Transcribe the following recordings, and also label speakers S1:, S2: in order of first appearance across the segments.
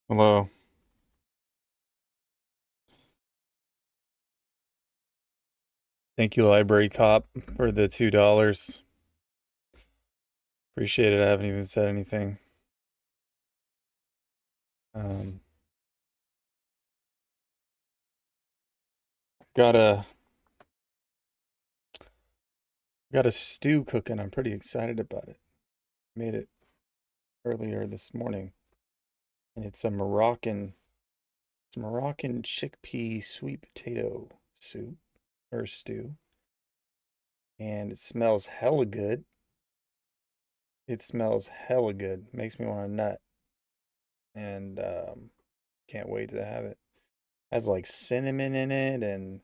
S1: Hello. Thank you, Library Cop, for the $2. Appreciate it. I haven't even said anything. Um, got a got a stew cooking. I'm pretty excited about it. Made it earlier this morning, and it's Moroccan chickpea sweet potato soup or stew, and it smells hella good. It smells hella good. Makes me want a nut, and can't wait to have it. Has like cinnamon in it and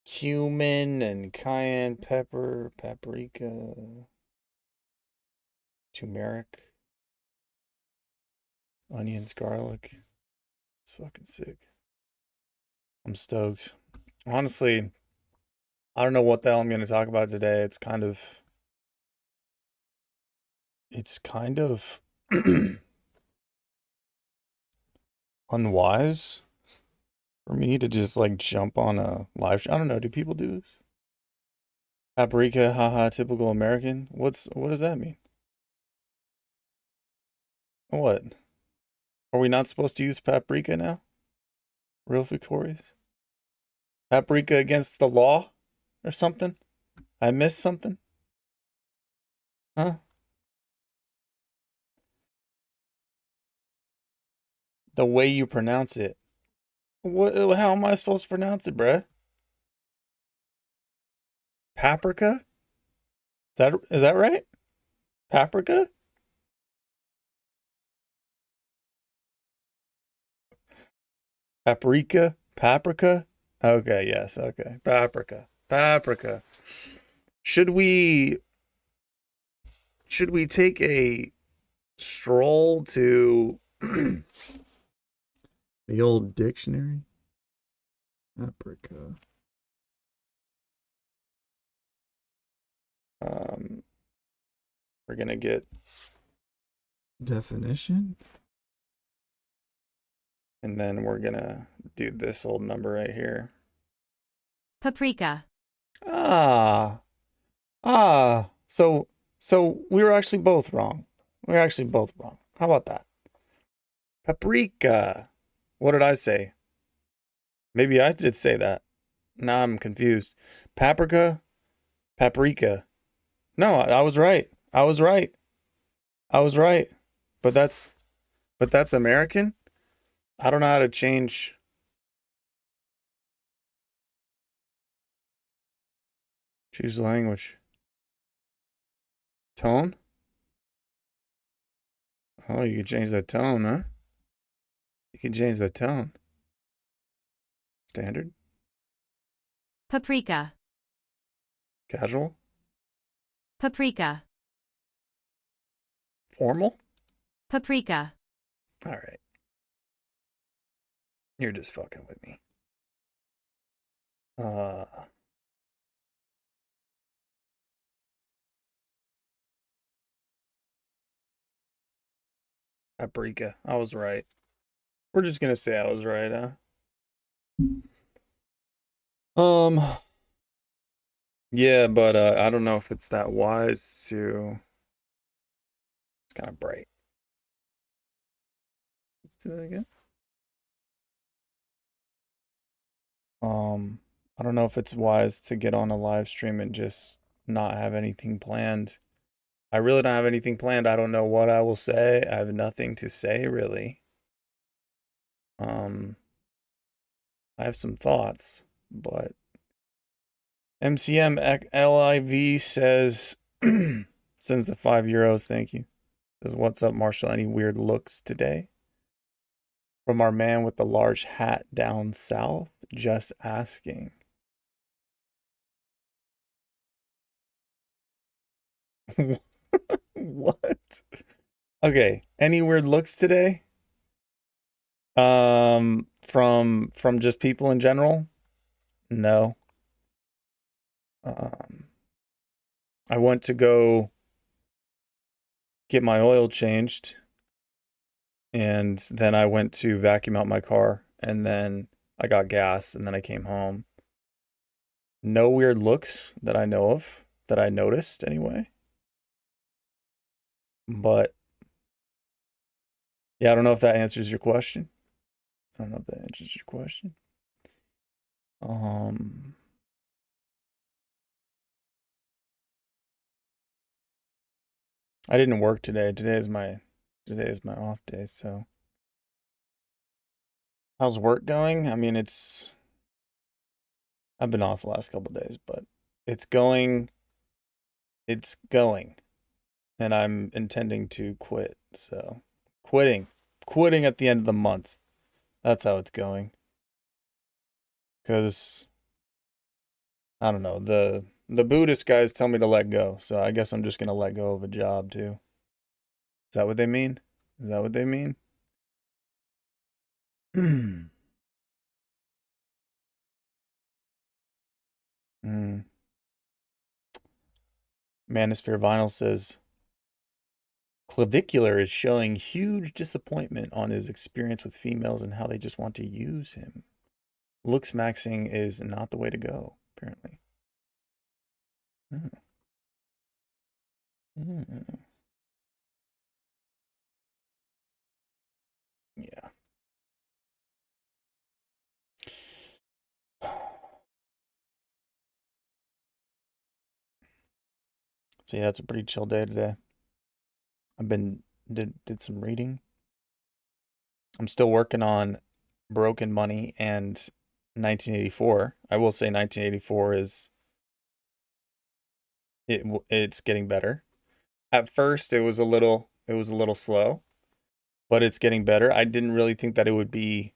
S1: cumin and cayenne pepper, paprika, turmeric, onions, garlic. It's fucking sick. I'm stoked. Honestly, I don't know what the hell I'm going to talk about today. It's kind of unwise for me to just like jump on a live show. I don't know. Do people do this? Paprika, haha, typical American. What does that mean? What? Are we not supposed to use paprika now? Real victorious? Paprika against the law or something? I missed something? Huh? The way you pronounce it. What? How am I supposed to pronounce it, bruh? Paprika? Is that right? Paprika? Paprika? Paprika? Okay, yes, okay. Paprika. Paprika. Should we should we take a stroll to the old dictionary? Paprika. Um, we're gonna get definition, and then we're gonna do this old number right here.
S2: Paprika.
S1: Ah, so we were actually both wrong. We were actually both wrong. How about that? Paprika. What did I say? Maybe I did say that. Now I'm confused. Paprika, paprika. No, I was right. I was right. I was right. But that's American. I don't know how to choose the language. Tone? Oh, you can change that tone, huh? You can change that tone. Standard?
S2: Paprika.
S1: Casual?
S2: Paprika.
S1: Formal?
S2: Paprika.
S1: All right. You're just fucking with me. Uh, paprika. I was right. We're just gonna say I was right, huh? Um, yeah, but I don't know if it's that wise to. It's kind of bright. Let's do that again. Um, I don't know if it's wise to get on a live stream and just not have anything planned. I really don't have anything planned. I don't know what I will say. I have nothing to say really. Um, I have some thoughts, but MCM LIV says sends the €5. Thank you. Says, what's up, Marshall? Any weird looks today? From our man with the large hat down south, just asking. What? Okay. Any weird looks today? From just people in general? No. Um, I went to go get my oil changed And then I went to vacuum out my car, and then I got gas, and then I came home. No weird looks that I know of, that I noticed anyway. But yeah, I don't know if that answers your question. I don't know if that answers your question. I didn't work today. Today is my off day, so how's work going? I mean, I've been off the last couple days, but it's going, and I'm intending to quit. So, quitting at the end of the month. That's how it's going. Cuz I don't know, the Buddhist guys tell me to let go. So, I guess I'm just going to let go of a job too. Is that what they mean? Is that what they mean? Mm. Manosphere Vinyl says Clavicular is showing huge disappointment on his experience with females and how they just want to use him. Looks maxing is not the way to go, apparently. Oh. Mm. Yeah. So yeah, it's a pretty chill day today. I've been did some reading. I'm still working on Broken Money and 1984. I will say 1984 is it's getting better. At first it was a little slow, but it's getting better. I didn't really think that it would be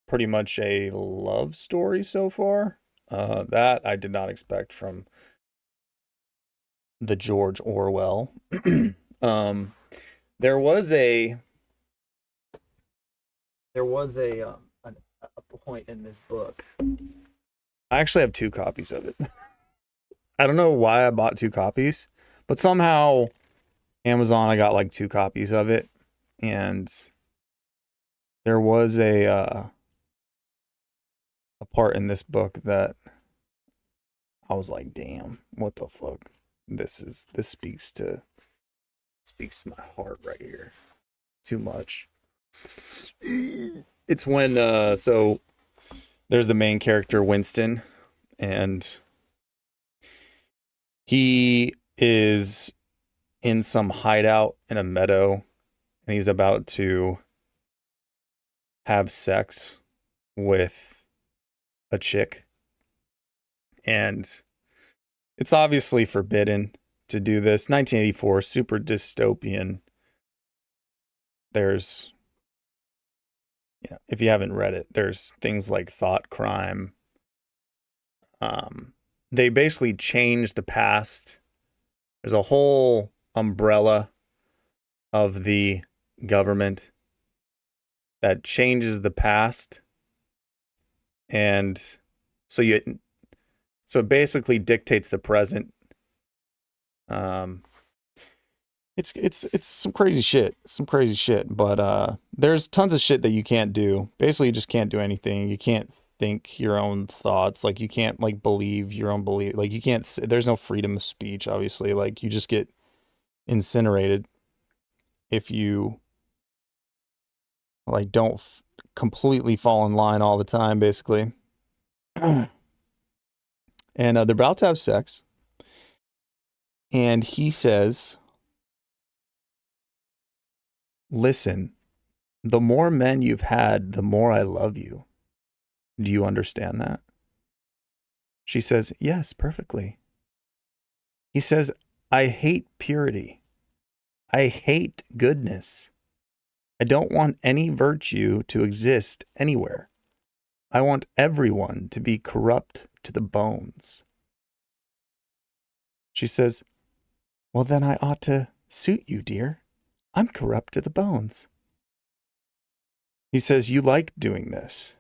S1: pretty much a love story so far. That I did not expect from the George Orwell. um, there was a a point in this book. I actually have two copies of it. I don't know why I bought two copies, but somehow Amazon I got like two copies of it, and there was a part in this book that I was like, damn, what the fuck? This speaks to my heart right here. Too much. It's when so there's the main character Winston, and he is in some hideout in a meadow, and he's about to have sex with a chick, and it's obviously forbidden to do this. 1984, super dystopian. There's, if you haven't read it, there's things like thought crime. They basically changed the past. There's a whole umbrella of the government that changes the past, and so it basically dictates the present. It's some crazy shit, but there's tons of shit that you can't do. Basically, you just can't do anything. You can't think your own thoughts. Like, you can't like believe your own belief. Like, you can't. There's no freedom of speech. Obviously, like, you just get incinerated if you like don't completely fall in line all the time. Basically, and they're about to have sex, and he says, "Listen, the more men you've had, the more I love you. Do you understand that?" She says, "Yes, perfectly." He says, "I hate purity. I hate goodness. I don't want any virtue to exist anywhere. I want everyone to be corrupt to the bones." She says, "Well, then I ought to suit you, dear. I'm corrupt to the bones." He says, "You like doing this.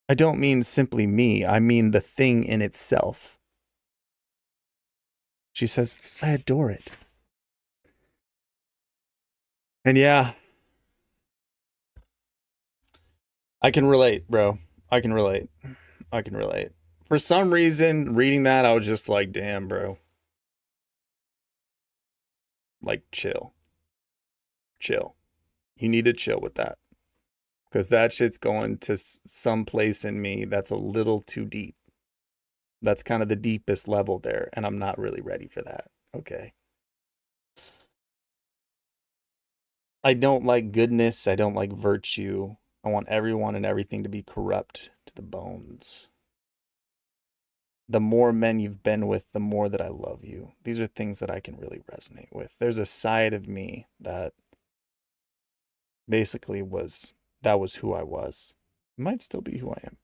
S1: I don't mean simply me. I mean the thing in itself." She says, "I adore it." And yeah, I can relate, bro. I can relate. I can relate. For some reason, reading that, I was just like, damn, bro. Like, chill. Chill. You need to chill with that. Because that shit's going to some place in me that's a little too deep. That's kind of the deepest level there, and I'm not really ready for that. Okay. I don't like goodness. I don't like virtue. I want everyone and everything to be corrupt to the bones. The more men you've been with, the more that I love you. These are things that I can really resonate with. There's a side of me that basically that was who I was. It might still be who I am.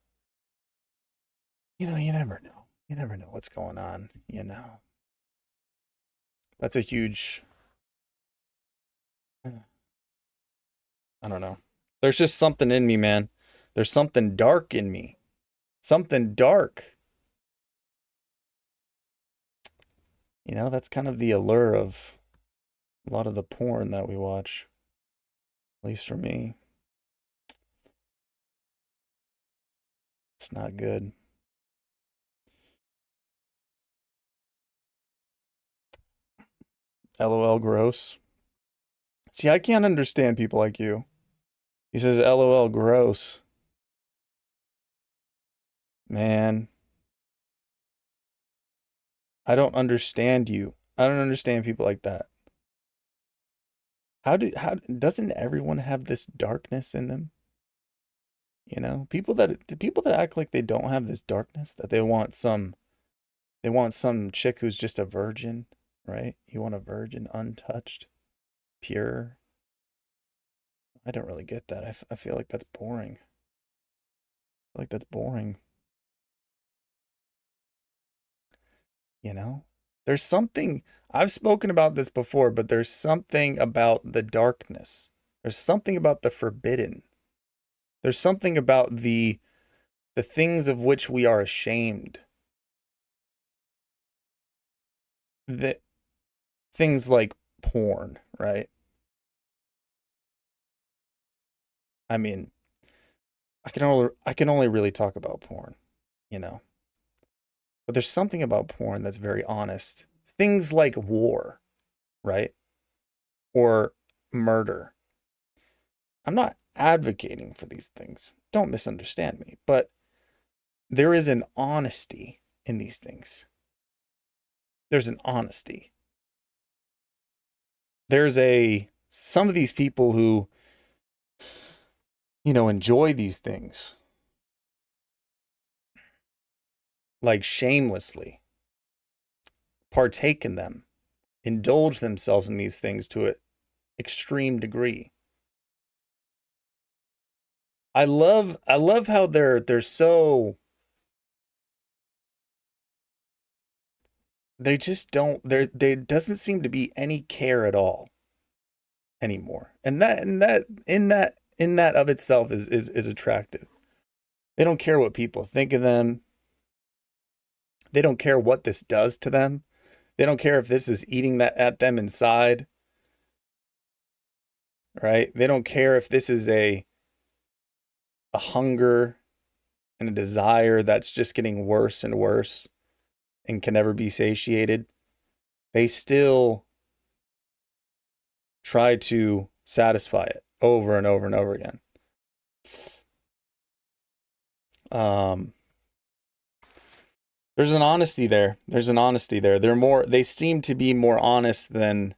S1: You know, you never know. You never know what's going on, you know. That's a huge, I don't know. There's just something in me, man. There's something dark in me. Something dark. You know, that's kind of the allure of a lot of the porn that we watch. At least for me. It's not good. LOL gross. See, I can't understand people like you. He says LOL gross. Man. I don't understand you. I don't understand people like that. How doesn't everyone have this darkness in them? You know, the people that act like they don't have this darkness, that they want some chick who's just a virgin, right? You want a virgin, untouched, pure. I don't really get that. I feel like that's boring. I feel like that's boring. You know? There's something, I've spoken about this before, but there's something about the darkness. There's something about the forbidden. There's something about the things of which we are ashamed. The things like porn, right? I mean, I can only really talk about porn, you know. But there's something about porn that's very honest. Things like war, right? Or murder. I'm not advocating for these things. Don't misunderstand me, but there is an honesty in these things. There's an honesty. There's some of these people who, you know, enjoy these things like shamelessly, partake in them, indulge themselves in these things to an extreme degree. I love how they're so, they just don't, there doesn't seem to be any care at all anymore. And that of itself is attractive. They don't care what people think of them. They don't care what this does to them. They don't care if this is eating that at them inside. Right? They don't care if this is a hunger and a desire that's just getting worse and worse and can never be satiated. They still try to satisfy it over and over and over again. There's an honesty there. They seem to be more honest than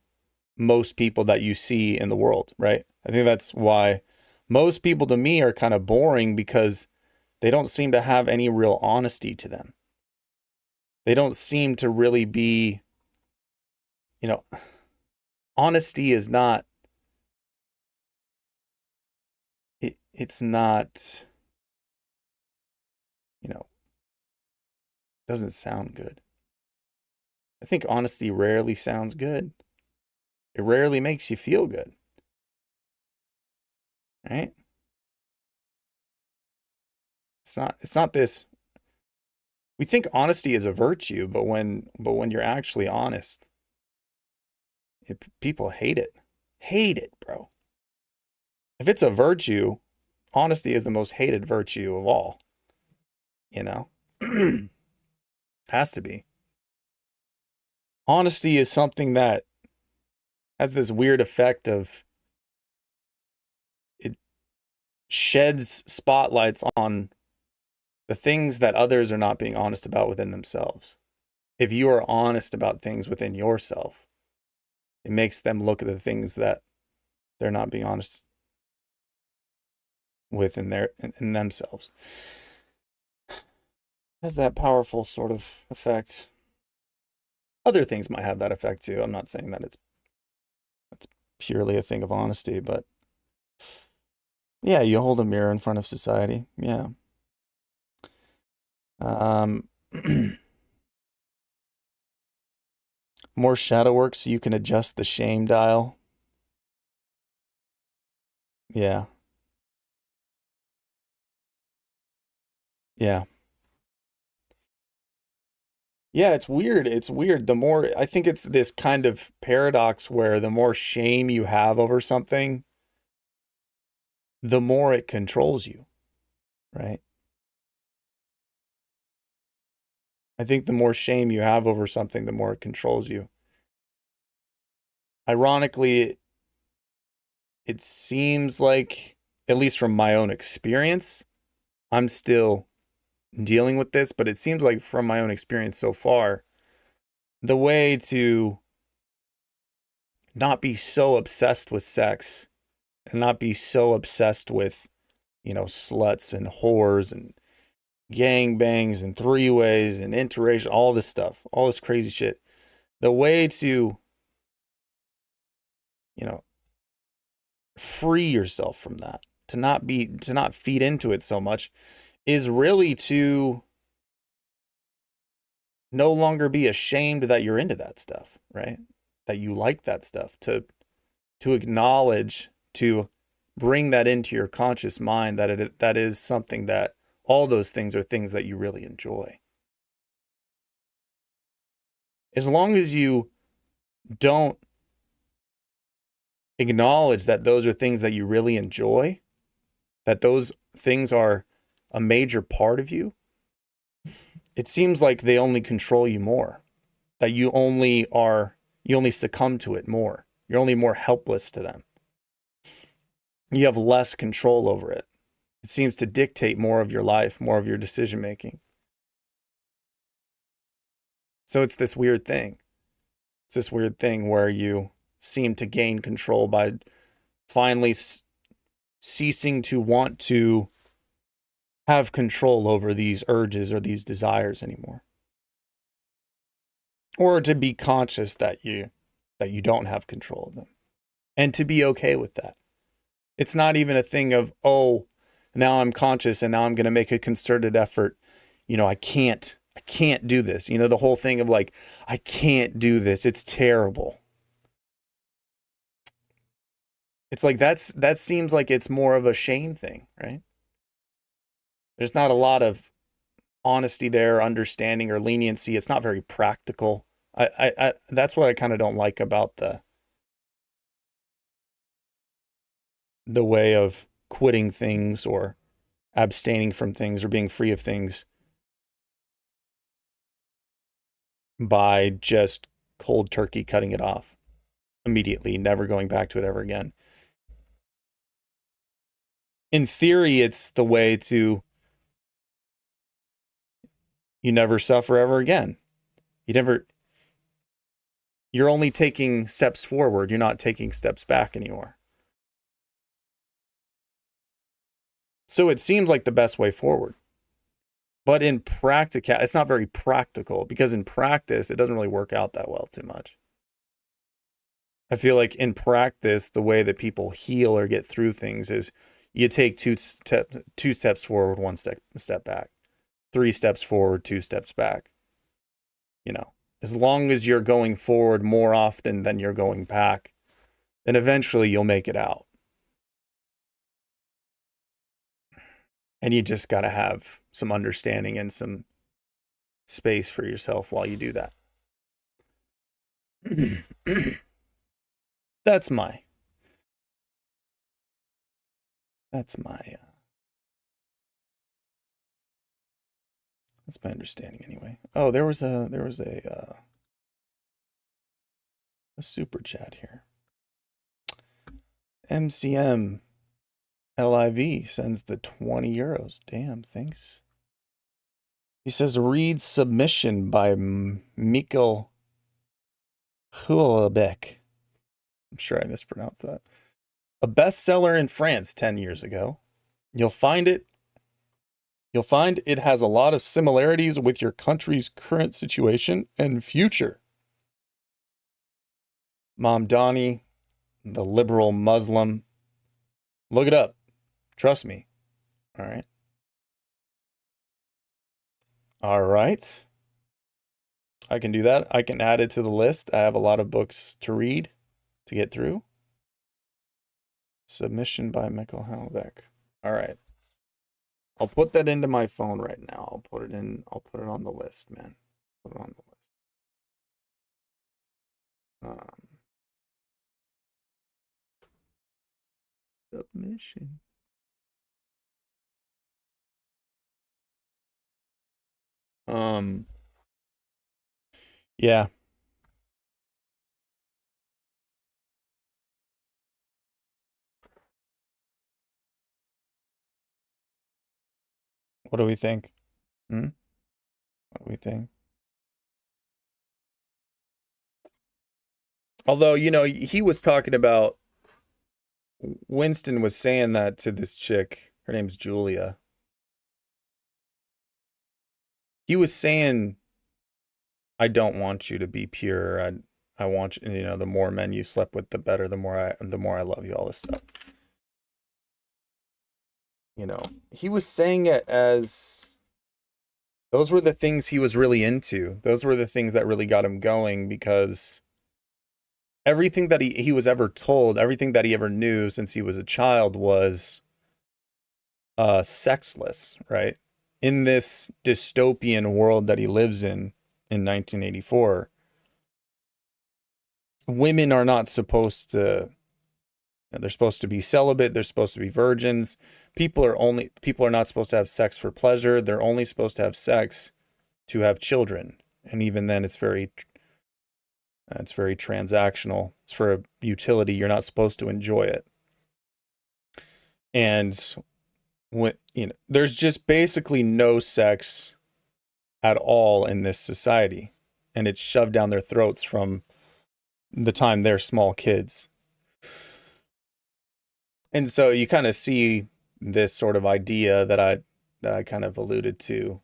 S1: most people that you see in the world, right? I think that's why most people to me are kind of boring, because they don't seem to have any real honesty to them. They don't seem to really be, you know, honesty is not, it's not, you know, doesn't sound good. I think honesty rarely sounds good. It rarely makes you feel good. Right? It's not this, we think honesty is a virtue, but when you're actually honest, people hate it. Hate it, bro. If it's a virtue, honesty is the most hated virtue of all, you know? Has to be. Honesty is something that has this weird effect of it sheds spotlights on the things that others are not being honest about within themselves. If you are honest about things within yourself, it makes them look at the things that they're not being honest with in themselves. Has that powerful sort of effect. Other things might have that effect too. I'm not saying that it's purely a thing of honesty, but yeah, you hold a mirror in front of society. Yeah. More shadow work so you can adjust the shame dial. Yeah. Yeah. Yeah, it's weird. It's weird. The more, I think it's this kind of paradox where the more shame you have over something, the more it controls you, right? I think the more shame you have over something, the more it controls you. Ironically, it seems like, at least from my own experience, I'm still dealing with this, but it seems like from my own experience so far, the way to not be so obsessed with sex and not be so obsessed with, you know, sluts and whores and gangbangs and three-ways and interracial, all this stuff, all this crazy shit. The way to, you know, free yourself from that, to not feed into it so much, is really to no longer be ashamed that you're into that stuff, right? That you like that stuff, to acknowledge, to bring that into your conscious mind that that is something that all those things are things that you really enjoy. As long as you don't acknowledge that those are things that you really enjoy, that those things are a major part of you, it seems like they only control you more, that you only succumb to it more. You're only more helpless to them. You have less control over it. It seems to dictate more of your life, more of your decision making. So it's this weird thing. It's this weird thing where you seem to gain control by finally ceasing to want to have control over these urges or these desires anymore. Or to be conscious that you don't have control of them. And to be okay with that. It's not even a thing of, oh, now I'm conscious and now I'm going to make a concerted effort. You know, I can't do this. You know, the whole thing of like, I can't do this. It's terrible. It's like that seems like it's more of a shame thing, right? There's not a lot of honesty there, understanding or leniency. It's not very practical. I that's what I kind of don't like about the way of quitting things or abstaining from things or being free of things by just cold turkey cutting it off immediately, never going back to it ever again. In theory, it's the way to you never suffer ever again. You're only taking steps forward. You're not taking steps back anymore. So it seems like the best way forward. But in practice, it's not very practical because in practice, it doesn't really work out that well too much. I feel like in practice, the way that people heal or get through things is you take two steps forward, one step back, 3 steps forward, 2 steps back. You know, as long as you're going forward more often than you're going back, then eventually you'll make it out. And you just got to have some understanding and some space for yourself while you do that. That's my That's my understanding anyway. Oh, there was a super chat here. MCM LIV sends the 20 euros. Damn, thanks. He says, read Submission by Mikkel Houellebecq. I'm sure I mispronounced that. A bestseller in France 10 years ago. You'll find it has a lot of similarities with your country's current situation and future. Mamdani, the liberal Muslim. Look it up. Trust me. All right. All right. I can do that. I can add it to the list. I have a lot of books to read, to get through. Submission by Mikkel Houellebecq. All right. I'll put that into my phone right now. I'll put it on the list, man. Put it on the list. Submission. Yeah. What do we think? What do we think? Although, you know, he was talking about, Winston was saying that to this chick. Her name's Julia. He was saying, I don't want you to be pure. I want you, you know, the more men you slept with, the better, the more I love you, all this stuff. You know, he was saying it as those were the things he was really into. Those were the things that really got him going, because everything that he was ever told, everything that he ever knew since he was a child was sexless, right? In this dystopian world that he lives in 1984, women are not supposed to, they're supposed to be celibate, they're supposed to be virgins. People are not supposed to have sex for pleasure. They're only supposed to have sex to have children. And even then it's very transactional. It's for a utility. You're not supposed to enjoy it. And when, you know, there's just basically no sex at all in this society, and it's shoved down their throats from the time they're small kids. And so you kind of see this sort of idea that I kind of alluded to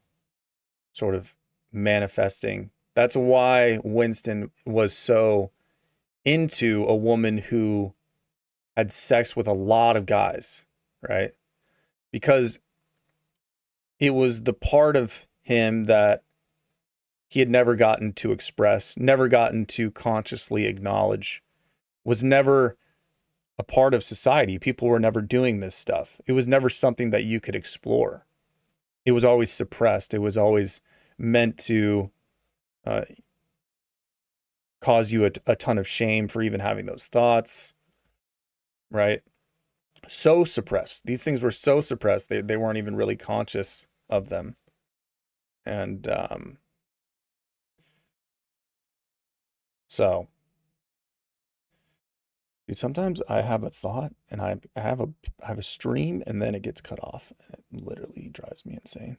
S1: sort of manifesting. That's why Winston was so into a woman who had sex with a lot of guys, right? Because it was the part of him that he had never gotten to express, never gotten to consciously acknowledge, was never a part of society. People were never doing this stuff. It was never something that you could explore. It was always suppressed. It was always meant to cause you a ton of shame for even having those thoughts, right? So suppressed. These things were so suppressed, they weren't even really conscious of them. And so, dude, sometimes I have a thought and I have a stream and then it gets cut off. It literally drives me insane.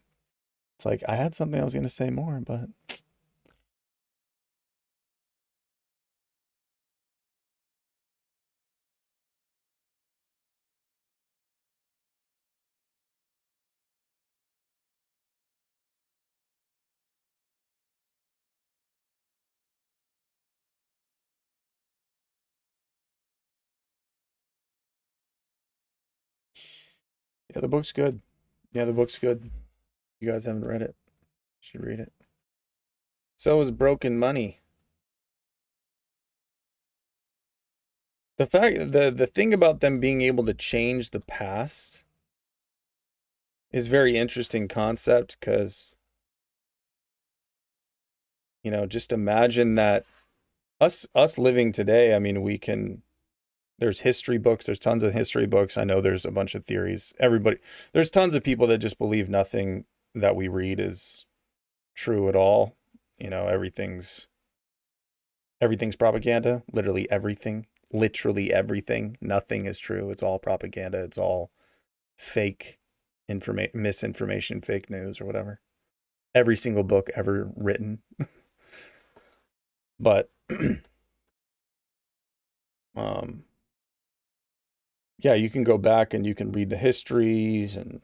S1: It's like I had something I was going to say more, but yeah, the book's good. Yeah, the book's good. You guys haven't read it, you should read it. So is Broken Money. The thing about them being able to change the past is very interesting concept, because, you know, just imagine that us living today, I mean, there's history books, there's tons of history books. I know there's a bunch of theories. There's tons of people that just believe nothing that we read is true at all. You know, everything's propaganda, literally everything. Literally everything. Nothing is true. It's all propaganda. It's all fake information, misinformation, fake news or whatever. Every single book ever written. But yeah, you can go back and you can read the histories, and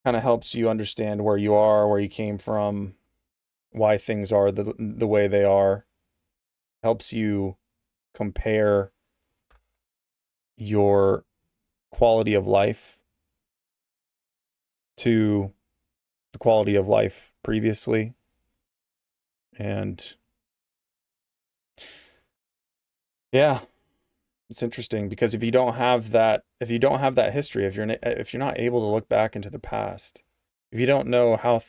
S1: kind of helps you understand where you are, where you came from, why things are the way they are. Helps you compare your quality of life to the quality of life previously. And yeah, it's interesting because if you don't have that history, if you're not able to look back into the past, if you don't know how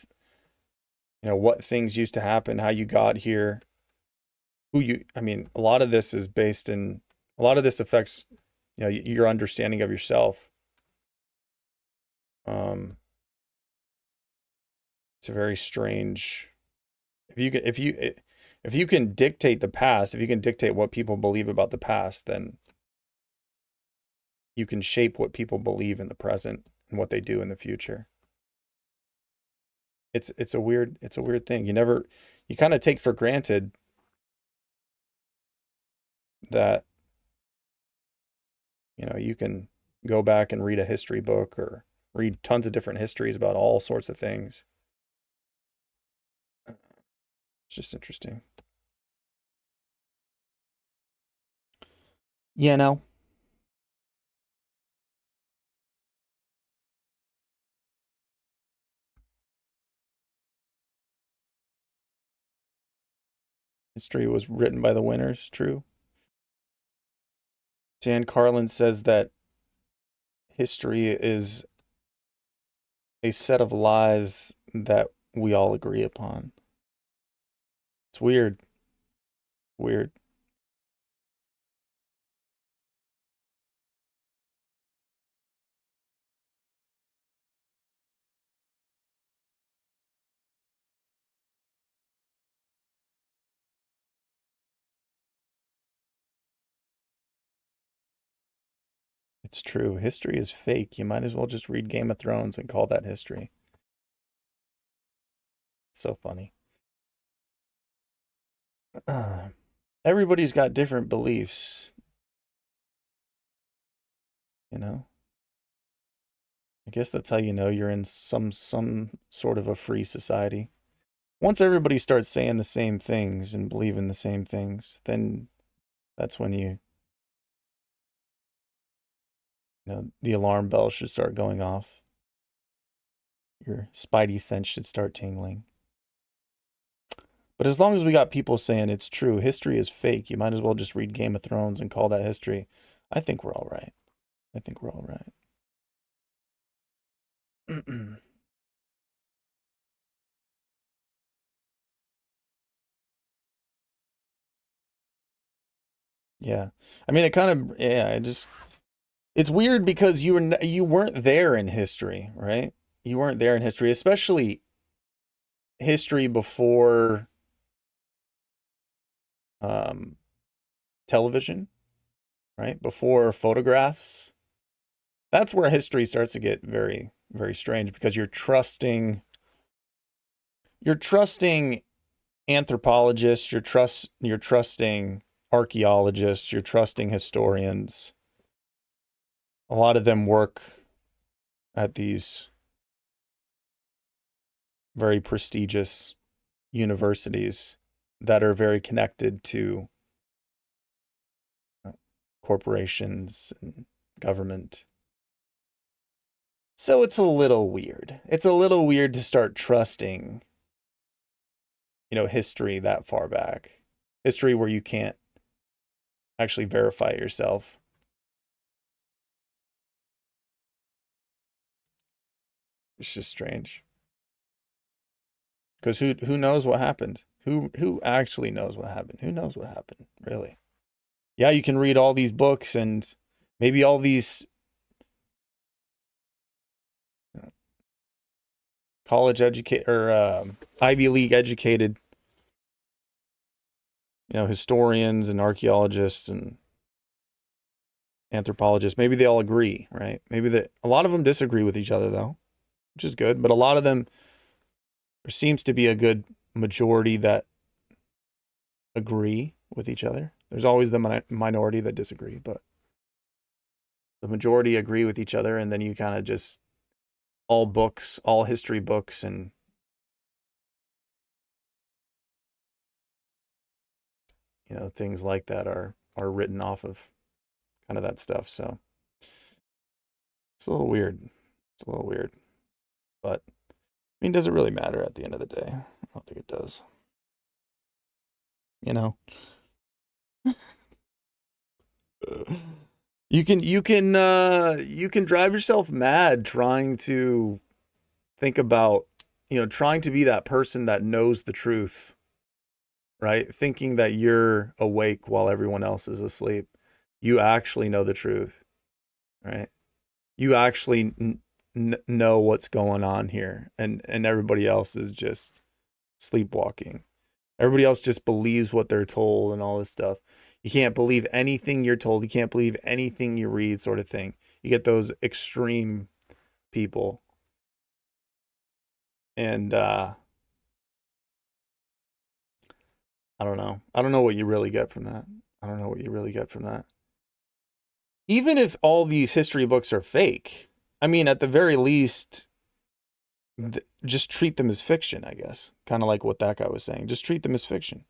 S1: what things used to happen, how you got here, I mean, a lot of this affects, your understanding of yourself. It's a very strange, if you can dictate the past, if you can dictate what people believe about the past, then you can shape what people believe in the present and what they do in the future. It's a weird thing. You kind of take for granted that you can go back and read a history book or read tons of different histories about all sorts of things. It's just interesting. Yeah, no. History was written by the winners, true. Jan Carlin says that history is a set of lies that we all agree upon. It's weird. Weird. It's true. History is fake. You might as well just read Game of Thrones and call that history. It's so funny. Everybody's got different beliefs. I guess that's how you know you're in some sort of a free society. Once everybody starts saying the same things and believing the same things, then that's when the alarm bell should start going off. Your spidey sense should start tingling. But as long as we got people saying it's true, history is fake, you might as well just read Game of Thrones and call that history. I think we're all right. Yeah. I mean, it's weird because you weren't there in history, right? You weren't there in history, especially history before television, right? Before photographs. That's where history starts to get very, very strange because you're trusting anthropologists, you're trusting archaeologists, you're trusting historians. A lot of them work at these very prestigious universities that are very connected to corporations and government. So it's a little weird. It's a little weird to start trusting, history that far back. History where you can't actually verify it yourself. It's just strange. Because who knows what happened? Who actually knows what happened? Who knows what happened, really? Yeah, you can read all these books and maybe all these college educate or Ivy League educated, historians and archaeologists and anthropologists, maybe they all agree, right? Maybe a lot of them disagree with each other though, which is good, but a lot of them, there seems to be a good majority that agree with each other. There's always the minority that disagree, but the majority agree with each other, and then you kind of just all history books and things like that are written off of kind of that stuff. So it's a little weird. It's a little weird. But I mean, does it really matter at the end of the day? I don't think it does. You can drive yourself mad trying to think about, trying to be that person that knows the truth, right? Thinking that you're awake while everyone else is asleep. You actually know the truth, right? You actually know what's going on here, and everybody else is just sleepwalking. Everybody else just believes what they're told and all this stuff. You can't believe anything you're told. You can't believe anything you read, sort of thing. You get those extreme people. And I don't know. I don't know what you really get from that. I don't know what you really get from that. Even if all these history books are fake, I mean, at the very least, just treat them as fiction, I guess. Kind of like what that guy was saying. Just treat them as fiction.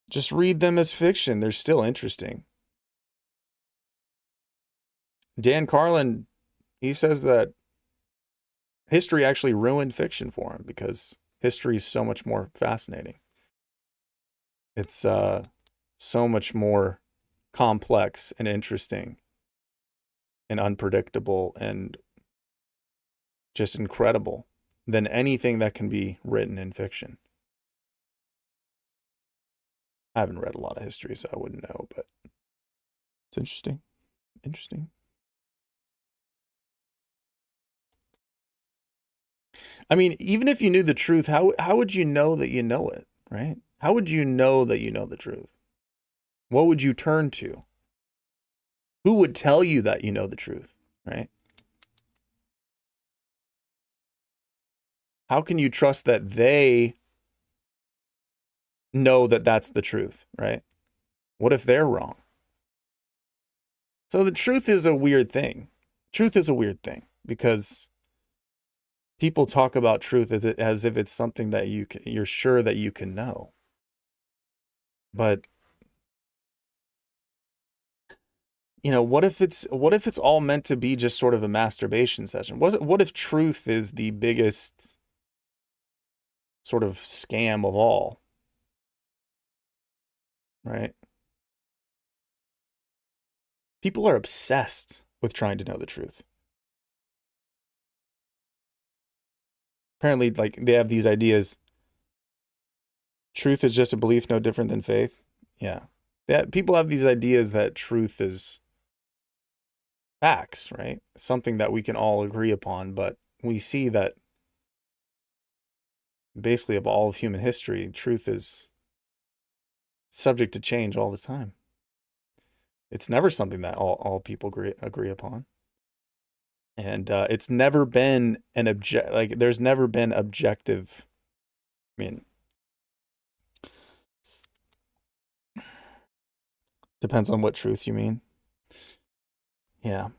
S1: Just read them as fiction. They're still interesting. Dan Carlin, he says that history actually ruined fiction for him because history is so much more fascinating. It's so much more complex and interesting and unpredictable and just incredible than anything that can be written in fiction. I haven't read a lot of history, so I wouldn't know, but it's interesting. Interesting. I mean, even if you knew the truth, how would you know that you know it, right? How would you know that you know the truth? What would you turn to? Who would tell you that you know the truth, right? How can you trust that they know that that's the truth, right? What if they're wrong? So the truth is a weird thing. Truth is a weird thing because people talk about truth as if it's something that you're sure that you can know. But what if it's all meant to be just sort of a masturbation session? What if truth is the biggest sort of scam of all? Right? People are obsessed with trying to know the truth. Apparently, like, they have these ideas. Truth is just a belief no different than faith. Yeah. People have these ideas that truth is facts, right? Something that we can all agree upon, but we see that basically of all of human history, truth is subject to change all the time. It's never something that all people agree upon. And it's never been there's never been objective. I mean, depends on what truth you mean. Yeah.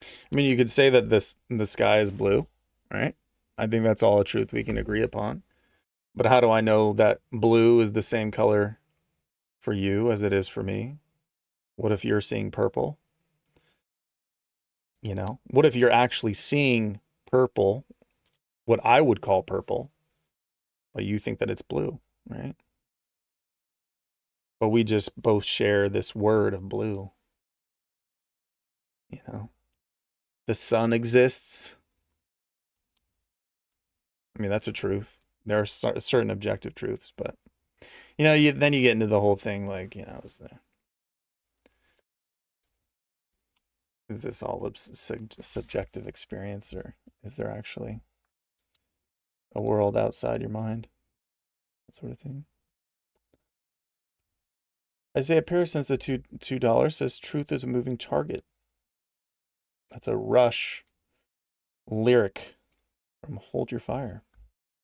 S1: I mean, you could say that the sky is blue, right? I think that's all a truth we can agree upon. But how do I know that blue is the same color for you as it is for me? What if you're seeing purple? What if you're actually seeing purple, what I would call purple, but you think that it's blue, right? But we just both share this word of blue. The sun exists. I mean, that's a truth. There are certain objective truths, but then you get into the whole thing, like, Is this all subjective experience, or is there actually a world outside your mind? That sort of thing. Isaiah Paris sends the $2 says truth is a moving target. That's a Rush lyric from Hold Your Fire.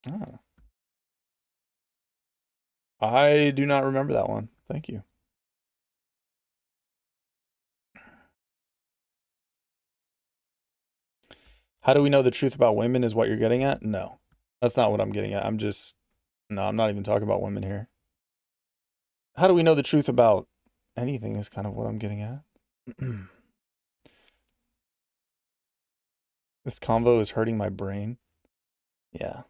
S1: Ah. I do not remember that one. Thank you. How do we know the truth about women is what you're getting at? No, that's not what I'm getting at. No, I'm not even talking about women here. How do we know the truth about anything is kind of what I'm getting at. This convo is hurting my brain. Yeah.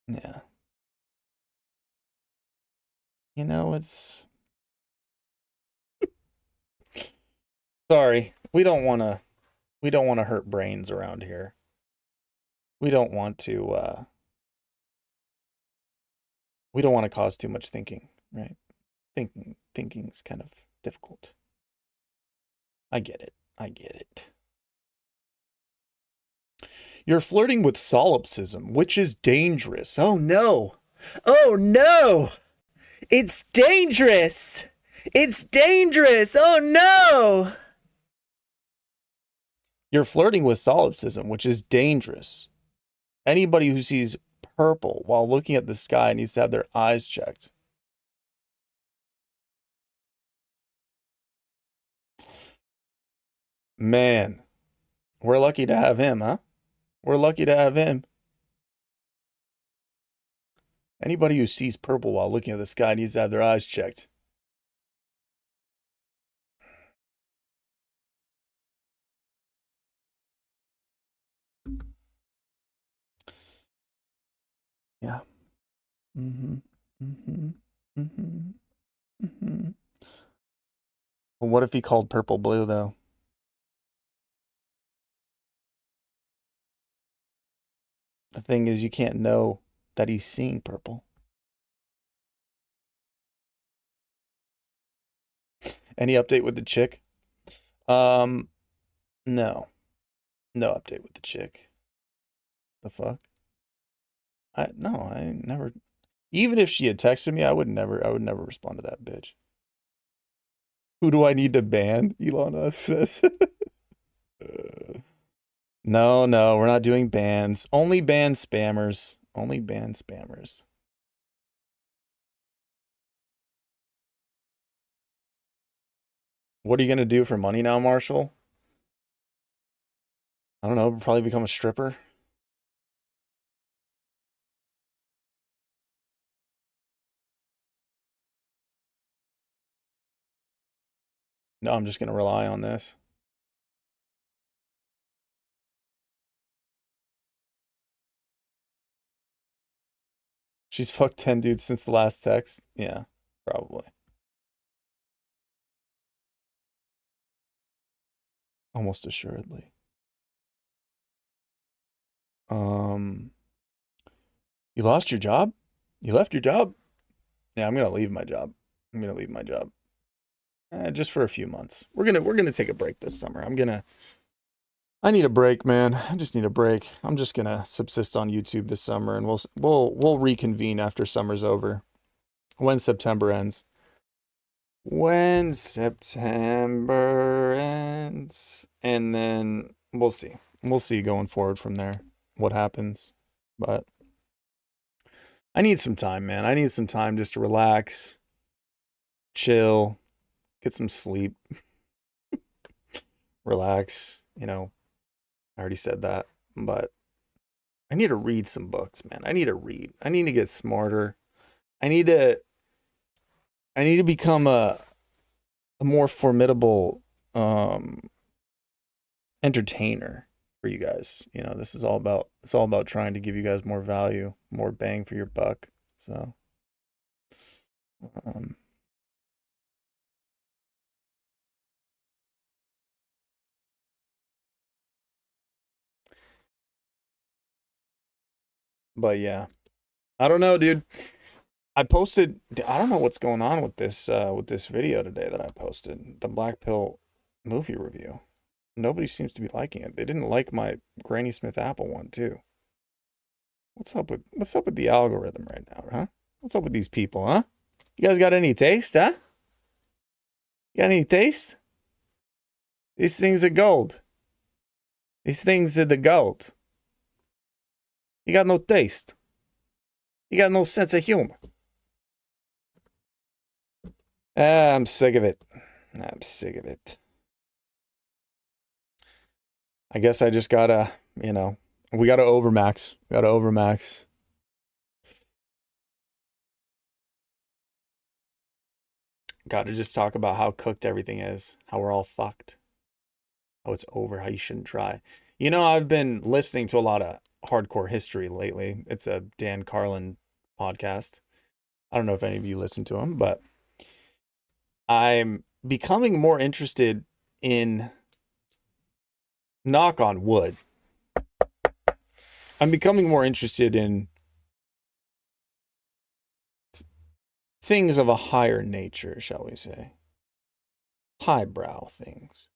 S1: Yeah. You know, it's... Sorry. We don't want to hurt brains around here. We don't want to cause too much thinking, right? Thinking's kind of difficult. I get it. I get it. You're flirting with solipsism, which is dangerous. Oh no. Oh no. It's dangerous. It's dangerous. Oh no. You're flirting with solipsism, which is dangerous. Anybody who sees purple while looking at the sky needs to have their eyes checked. Man, we're lucky to have him, huh? We're lucky to have him. Anybody who sees purple while looking at the sky needs to have their eyes checked. Yeah. Well, what if he called purple blue, though? The thing is, you can't know that he's seeing purple. Any update with the chick? No. No update with the chick. The fuck? I never. Even if she had texted me, I would never respond to that bitch. Who do I need to ban? Elon says. No, we're not doing bans. Only ban spammers. Only ban spammers. What are you gonna do for money now, Marshall? I don't know, probably become a stripper. No, I'm just gonna rely on this. She's fucked 10 dudes since the last text. Yeah, probably. Almost assuredly. You lost your job? You left your job? Yeah, I'm gonna leave my job. I'm gonna leave my job. Just for a few months. We're gonna take a break this summer. I need a break, man. I just need a break. I'm just gonna subsist on YouTube this summer, and we'll reconvene after summer's over. When September ends. When September ends. And then we'll see. We'll see going forward from there what happens. But I need some time, man. I need some time just to relax, chill, get some sleep, relax. You know, I already said that, but I need to read some books, man. I need to read. I need to get smarter. I need to become a more formidable entertainer for you guys. You know, it's all about trying to give you guys more value, more bang for your buck. So but yeah. I don't know, dude. I posted, I don't know what's going on with this video today that I posted, the Black Pill movie review. Nobody seems to be liking it. They didn't like my Granny Smith apple one too. What's up with the algorithm right now, huh? What's up with these people, huh? You guys got any taste, huh? You got any taste? These things are gold. These things are the gold. You got no taste. You got no sense of humor. I'm sick of it. I'm sick of it. I guess I just gotta, we gotta overmax. We gotta overmax. Gotta just talk about how cooked everything is, how we're all fucked, how it's over, how you shouldn't try. I've been listening to a lot of hardcore history lately. It's a Dan Carlin podcast. I don't know if any of you listen to him, but I'm becoming more interested in, knock on wood, I'm becoming more interested in things of a higher nature, shall we say. Highbrow things.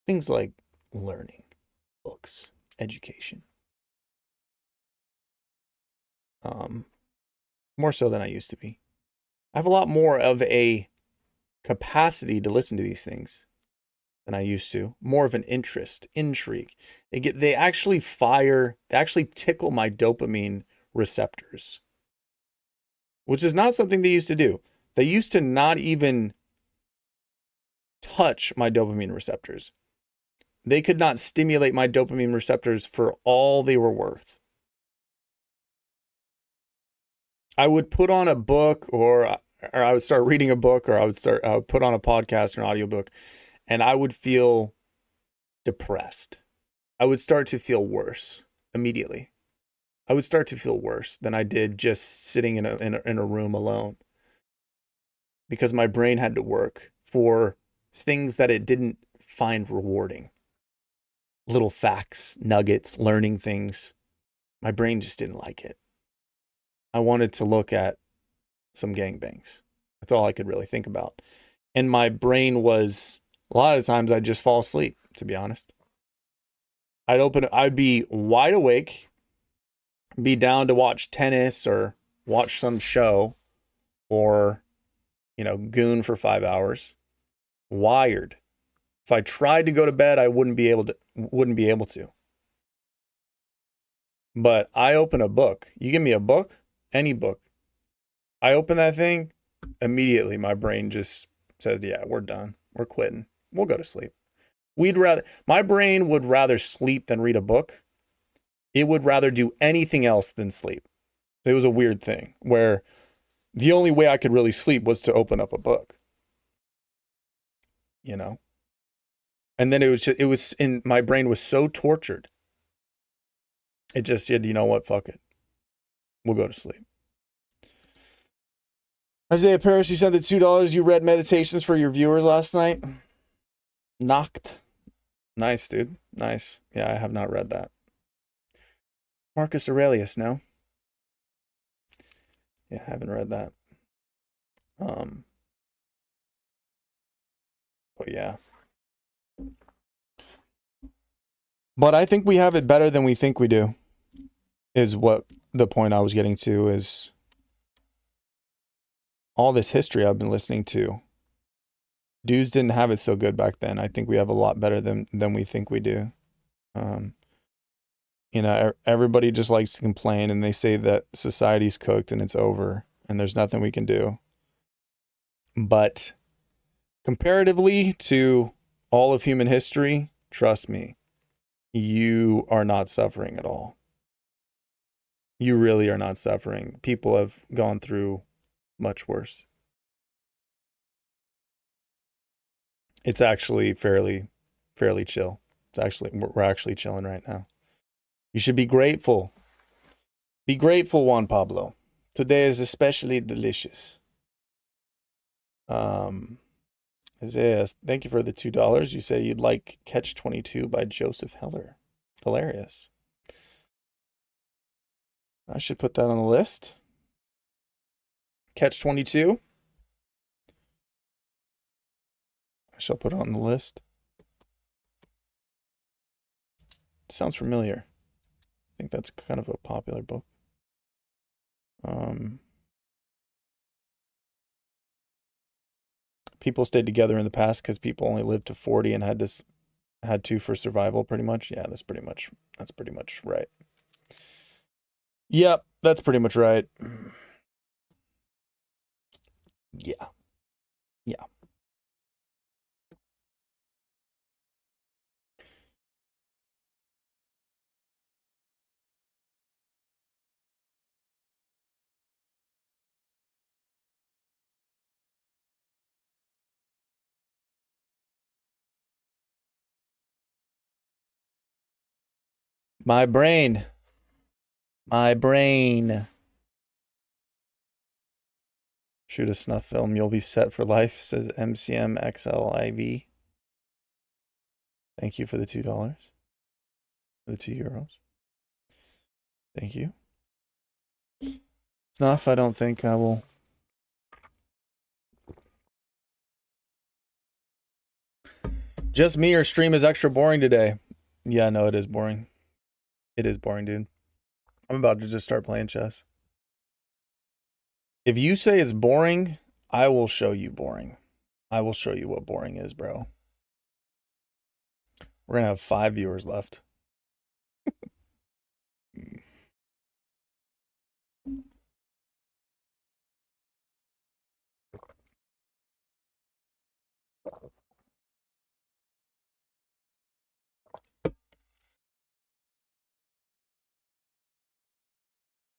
S1: Things like learning, books, education. More so than I used to be. I have a lot more of a capacity to listen to these things than I used to. More of an interest, intrigue. They actually tickle my dopamine receptors, which is not something they used to do. They used to not even touch my dopamine receptors. They could not stimulate my dopamine receptors for all they were worth. I would put on a book or I would start reading a book, or I would put on a podcast or an audiobook, and I would feel depressed. I would start to feel worse immediately. I would start to feel worse than I did just sitting in a room alone, because my brain had to work for things that it didn't find rewarding. Little facts, nuggets, learning things. My brain just didn't like it. I wanted to look at some gangbangs. That's all I could really think about. And my brain was, a lot of times I'd just fall asleep, to be honest. I'd be wide awake, be down to watch tennis or watch some show, or, goon for 5 hours, wired. If I tried to go to bed, I wouldn't be able to. But I open a book. You give me a book, any book. I open that thing, immediately my brain just says, yeah, we're done. We're quitting. We'll go to sleep. My brain would rather sleep than read a book. It would rather do anything else than sleep. It was a weird thing where the only way I could really sleep was to open up a book. And then my brain was so tortured. It just said, you know what, fuck it. We'll go to sleep. Isaiah Paris, you sent the $2. You read Meditations for your viewers last night? Knocked. Nice, dude. Nice. Yeah, I have not read that. Marcus Aurelius, no? Yeah, I haven't read that. But yeah. But I think we have it better than we think we do, is what the point I was getting to, is all this history I've been listening to. Dudes didn't have it so good back then. I think we have a lot better than we think we do. Everybody just likes to complain, and they say that society's cooked and it's over and there's nothing we can do. But comparatively to all of human history, trust me, you are not suffering at all. You really are not suffering. People have gone through much worse. It's actually fairly chill. We're actually chilling right now. You should be grateful. Be grateful, Juan Pablo. Today is especially delicious. Isaiah, thank you for the $2. You say you'd like Catch 22 by Joseph Heller. Hilarious. I should put that on the list. Catch 22. I shall put it on the list. Sounds familiar. I think that's kind of a popular book. People stayed together in the past because people only lived to 40 and had to for survival, pretty much. Yeah, that's pretty much right. Yep, that's pretty much right. Yeah. Yeah. My brain. My brain. Shoot a snuff film. You'll be set for life, says MCMXLIV. Thank you for the $2. For the €2. Thank you. Snuff, I don't think I will. Just me or stream is extra boring today. Yeah, no, it is boring. It is boring, dude. I'm about to just start playing chess. If you say it's boring, I will show you boring. I will show you what boring is, bro. We're going to have 5 viewers left.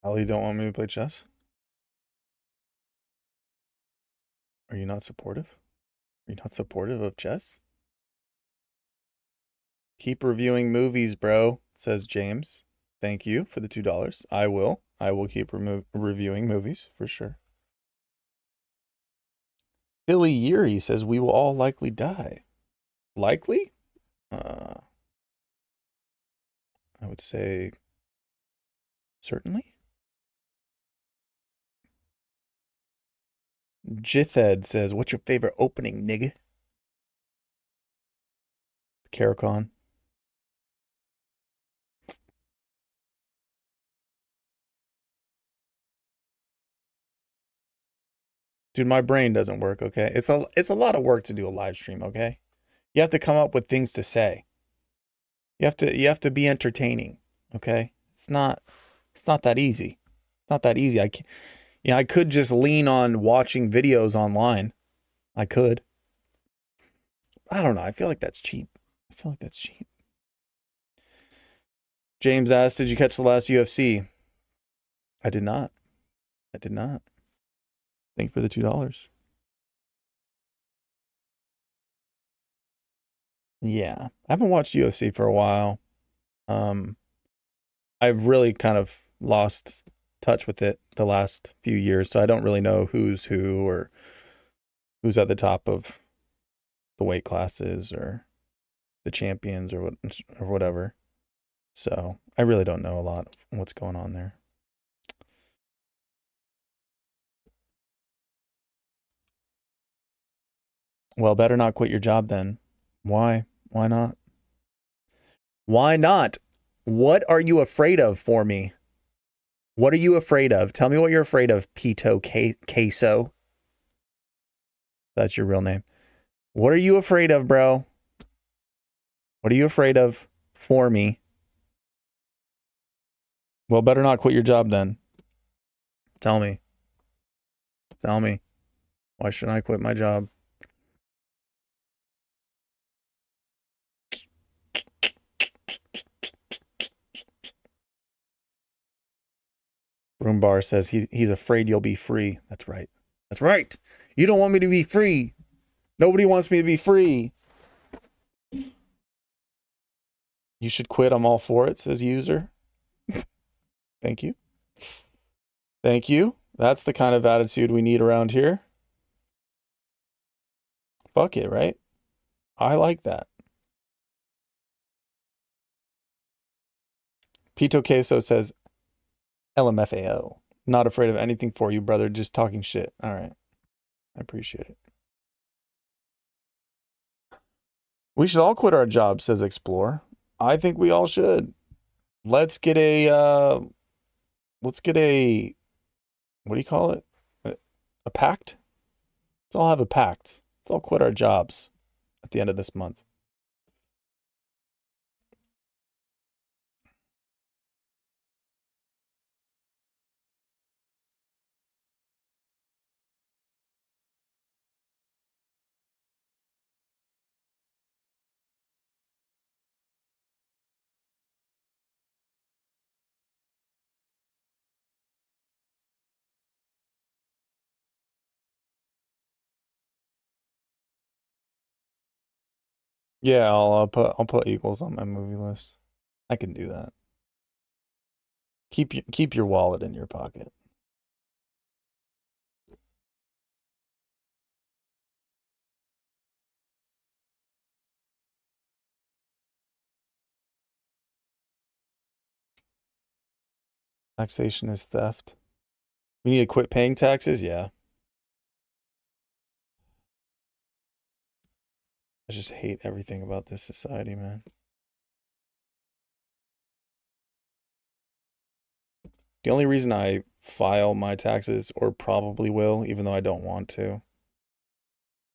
S1: Ali, you don't want me to play chess? Are you not supportive? Are you not supportive of chess? Keep reviewing movies, bro, says James. Thank you for the $2. I will. I will keep reviewing movies for sure. Billy Yuri says we will all likely die. Likely? I would say certainly. Jithed says, what's your favorite opening, nigga? Caracon. Dude, my brain doesn't work, okay? It's a lot of work to do a live stream, okay? You have to come up with things to say. You have to be entertaining, okay? It's not that easy. It's not that easy. I could just lean on watching videos online. I could. I don't know. I feel like that's cheap. James asked, did you catch the last UFC? I did not. Thank you for the $2. Yeah. I haven't watched UFC for a while. I've really kind of lost touch with it the last few years, so I don't really know who's who or who's at the top of the weight classes or the champions or whatever. So I really don't know a lot of what's going on there. Well, better not quit your job then. Why? Why not? Why not? What are you afraid of for me? What are you afraid of? Tell me what you're afraid of, Pito Queso. That's your real name. What are you afraid of, bro? What are you afraid of for me? Well, better not quit your job then. Tell me. Why shouldn't I quit my job? Broombar says he's afraid you'll be free. That's right. That's right. You don't want me to be free. Nobody wants me to be free. You should quit. I'm all for it, says user. Thank you. Thank you. That's the kind of attitude we need around here. Fuck it, right? I like that. Pito Queso says LMFAO. Not afraid of anything for you, brother. Just talking shit. All right. I appreciate it. We should all quit our jobs, says Explore. I think we all should. Let's get a, what do you call it? A pact? Let's all have a pact. Let's all quit our jobs at the end of this month. Yeah, I'll put equals on my movie list. I can do that. Keep your wallet in your pocket. Taxation is theft. We need to quit paying taxes? Yeah. I just hate everything about this society, man. The only reason I file my taxes, or probably will, even though I don't want to,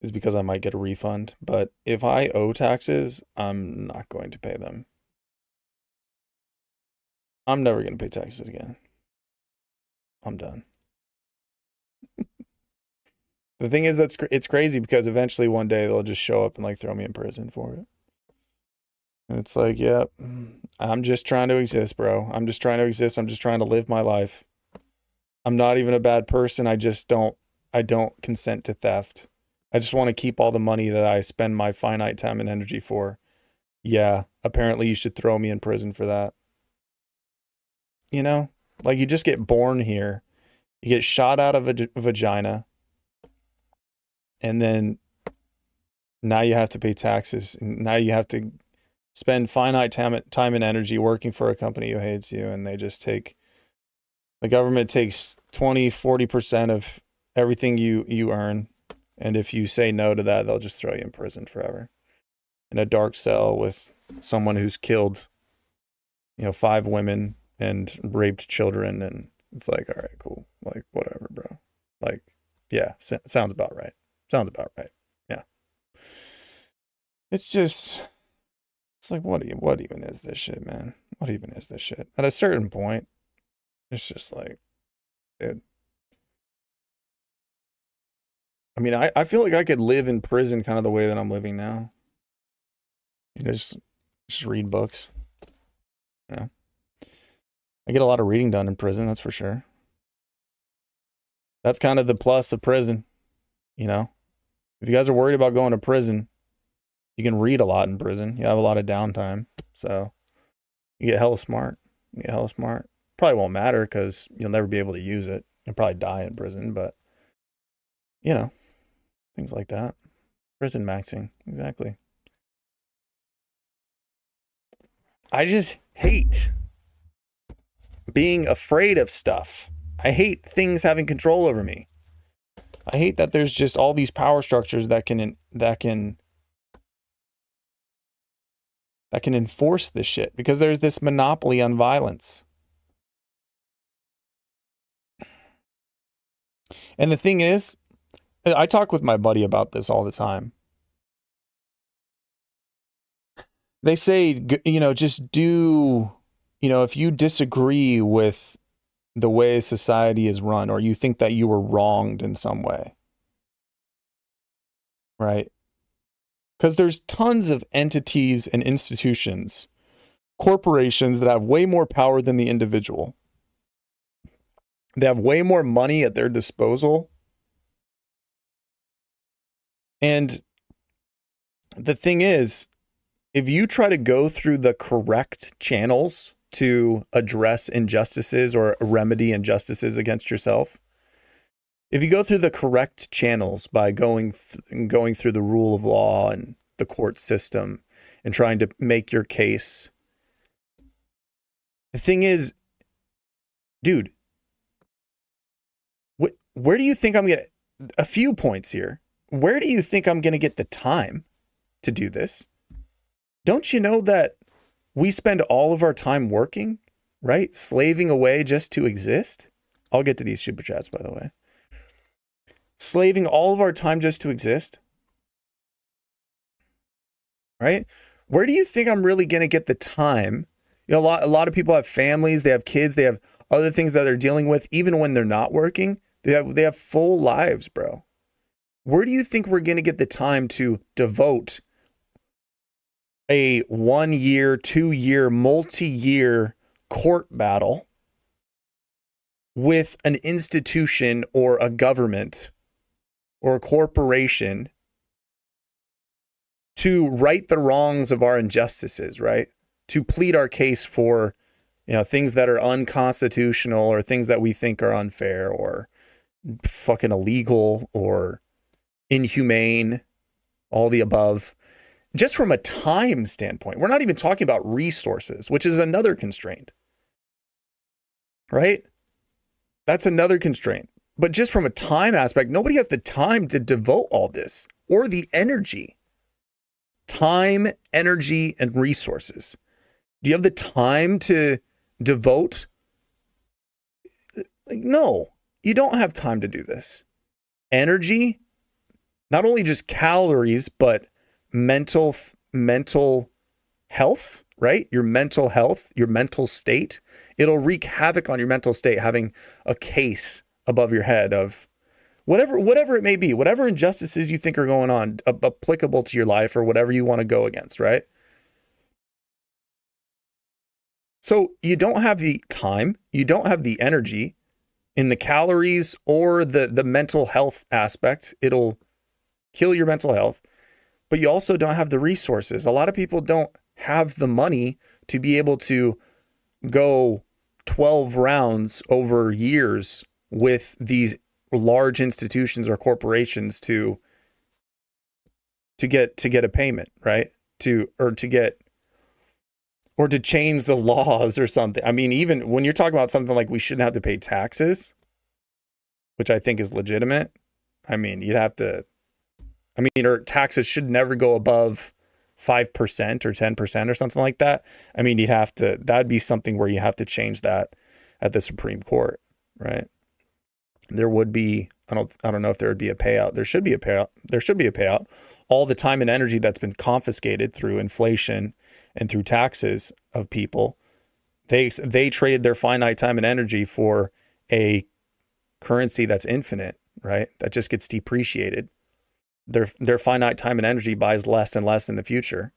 S1: is because I might get a refund. But if I owe taxes, I'm not going to pay them. I'm never going to pay taxes again. I'm done. The thing is, it's crazy because eventually one day they'll just show up and like throw me in prison for it. And it's like, yeah, I'm just trying to exist, bro. I'm just trying to exist. I'm just trying to live my life. I'm not even a bad person. I don't consent to theft. I just want to keep all the money that I spend my finite time and energy for. Yeah, apparently you should throw me in prison for that. You know, like you just get born here, you get shot out of a vagina, and then now you have to pay taxes. And now you have to spend finite time and energy working for a company who hates you, and they just the government takes 20-40% of everything you earn. And if you say no to that, they'll just throw you in prison forever. In a dark cell with someone who's killed, 5 women and raped children. And it's like, all right, cool. Like, whatever, bro. Like, yeah, sounds about right. Sounds about right. Yeah. It's like, what even is this shit, man? What even is this shit? At a certain point, it's just like, dude. I mean, I feel like I could live in prison kind of the way that I'm living now. Just read books. Yeah. I get a lot of reading done in prison, that's for sure. That's kind of the plus of prison, If you guys are worried about going to prison, you can read a lot in prison. You have a lot of downtime. So you get hella smart. Probably won't matter because you'll never be able to use it. You'll probably die in prison, but things like that. Prison maxing, exactly. I just hate being afraid of stuff. I hate things having control over me. I hate that there's just all these power structures that can enforce this shit because there's this monopoly on violence. And the thing is, I talk with my buddy about this all the time. They say, just do, if you disagree with the way society is run, or you think that you were wronged in some way, right? Because there's tons of entities and institutions, corporations that have way more power than the individual. They have way more money at their disposal. And the thing is, if you try to go through the correct channels to address injustices or remedy injustices against yourself, if you go through the correct channels by going through the rule of law and the court system and trying to make your case, the thing is, dude, where do you think I'm going to, a few points here. Where do you think I'm going to get the time to do this? Don't you know that we spend all of our time working, right? Slaving away just to exist. I'll get to these super chats, by the way. Slaving all of our time just to exist, right? Where do you think I'm really going to get the time? You know, a lot of people have families, they have kids, they have other things that they're dealing with, even when they're not working. They have full lives, bro. Where do you think we're going to get the time to devote a 1 year, 2 year, multi-year court battle with an institution or a government or a corporation to right the wrongs of our injustices, right? To plead our case for, you know, things that are unconstitutional or things that we think are unfair or fucking illegal or inhumane, all the above. Just from a time standpoint, we're not even talking about resources, which is another constraint, right? That's another constraint. But just from a time aspect, nobody has the time to devote all this or the energy. Time, energy, and resources. Do you have the time to devote? Like, no, you don't have time to do this. Energy, not only just calories, but mental health, right? Your mental health, your mental state. It'll wreak havoc on your mental state having a case above your head of whatever it may be, whatever injustices you think are going on, applicable to your life or whatever you want to go against, right? So you don't have the time, you don't have the energy in the calories or the mental health aspect. It'll kill your mental health, but you also don't have the resources. A lot of people don't have the money to be able to go 12 rounds over years with these large institutions or corporations to get a payment, right? To change the laws or something. I mean, even when you're talking about something like we shouldn't have to pay taxes, which I think is legitimate. I mean, or taxes should never go above 5% or 10% or something like that. I mean, that'd be something where you have to change that at the Supreme Court, right? There would be, I don't know if there would be a payout. There should be a payout. There should be a payout. All the time and energy that's been confiscated through inflation and through taxes of people, they traded their finite time and energy for a currency that's infinite, right? That just gets depreciated. Their finite time and energy buys less and less in the future.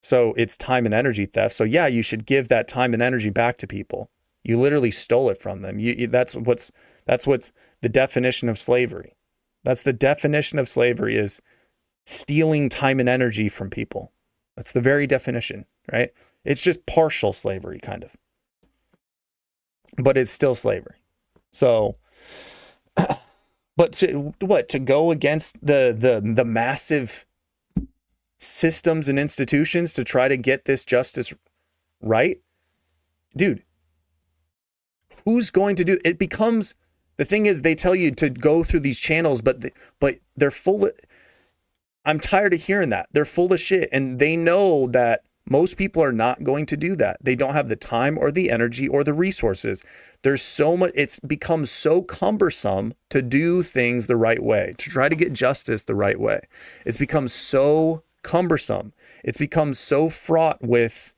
S1: So it's time and energy theft. So yeah, you should give that time and energy back to people. You literally stole it from them. That's what's the definition of slavery. That's the definition of slavery, is stealing time and energy from people. That's the very definition, right? It's just partial slavery, kind of. But it's still slavery. So, but to go against the massive systems and institutions to try to get this justice right? Dude, who's going to do it? Becomes, the thing is, they tell you to go through these channels, but they're full of, I'm tired of hearing that. They're full of shit, and they know that most people are not going to do that. They don't have the time or the energy or the resources. There's so much, it's become so cumbersome to do things the right way, to try to get justice the right way. It's become so cumbersome. It's become so fraught with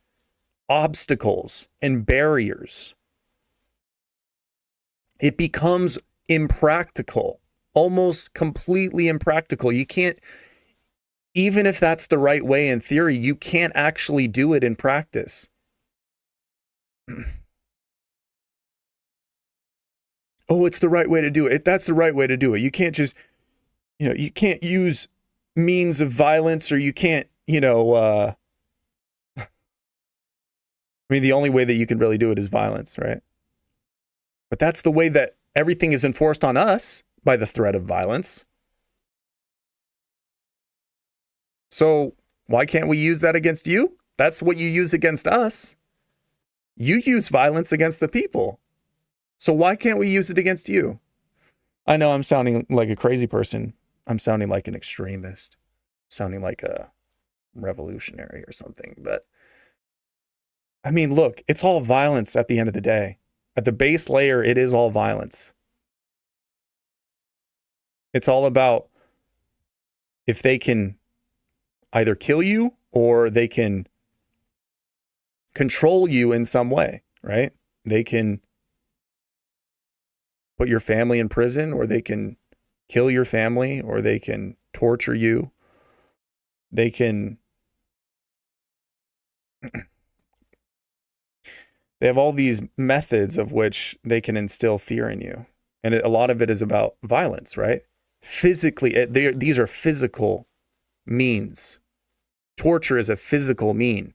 S1: obstacles and barriers. It becomes impractical, almost completely impractical. You can't, even if that's the right way in theory, you can't actually do it in practice. Oh, it's the right way to do it. That's the right way to do it. You can't just, you can't use means of violence, or you can't, I mean, the only way that you can really do it is violence, right? But that's the way that everything is enforced on us, by the threat of violence. So why can't we use that against you? That's what you use against us. You use violence against the people. So why can't we use it against you? I know I'm sounding like a crazy person. I'm sounding like an extremist, sounding like a revolutionary or something. But I mean, look, it's all violence at the end of the day. At the base layer, it is all violence. It's all about if they can either kill you or they can control you in some way, right? They can put your family in prison, or they can kill your family, or they can torture you. They can they have all these methods of which they can instill fear in you. And a lot of it is about violence, right? Physically, these are physical means. Torture is a physical mean.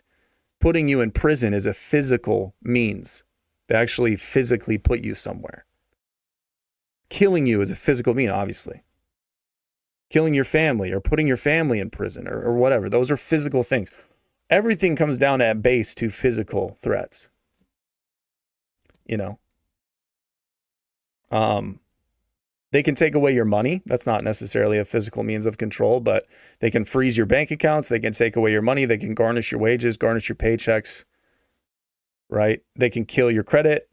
S1: Putting you in prison is a physical means. They actually physically put you somewhere. Killing you is a physical mean, obviously. Killing your family or putting your family in prison or whatever. Those are physical things. Everything comes down at base to physical threats. You know, they can take away your money. That's not necessarily a physical means of control, but they can freeze your bank accounts. They can take away your money. They can garnish your wages, garnish your paychecks, right? They can kill your credit.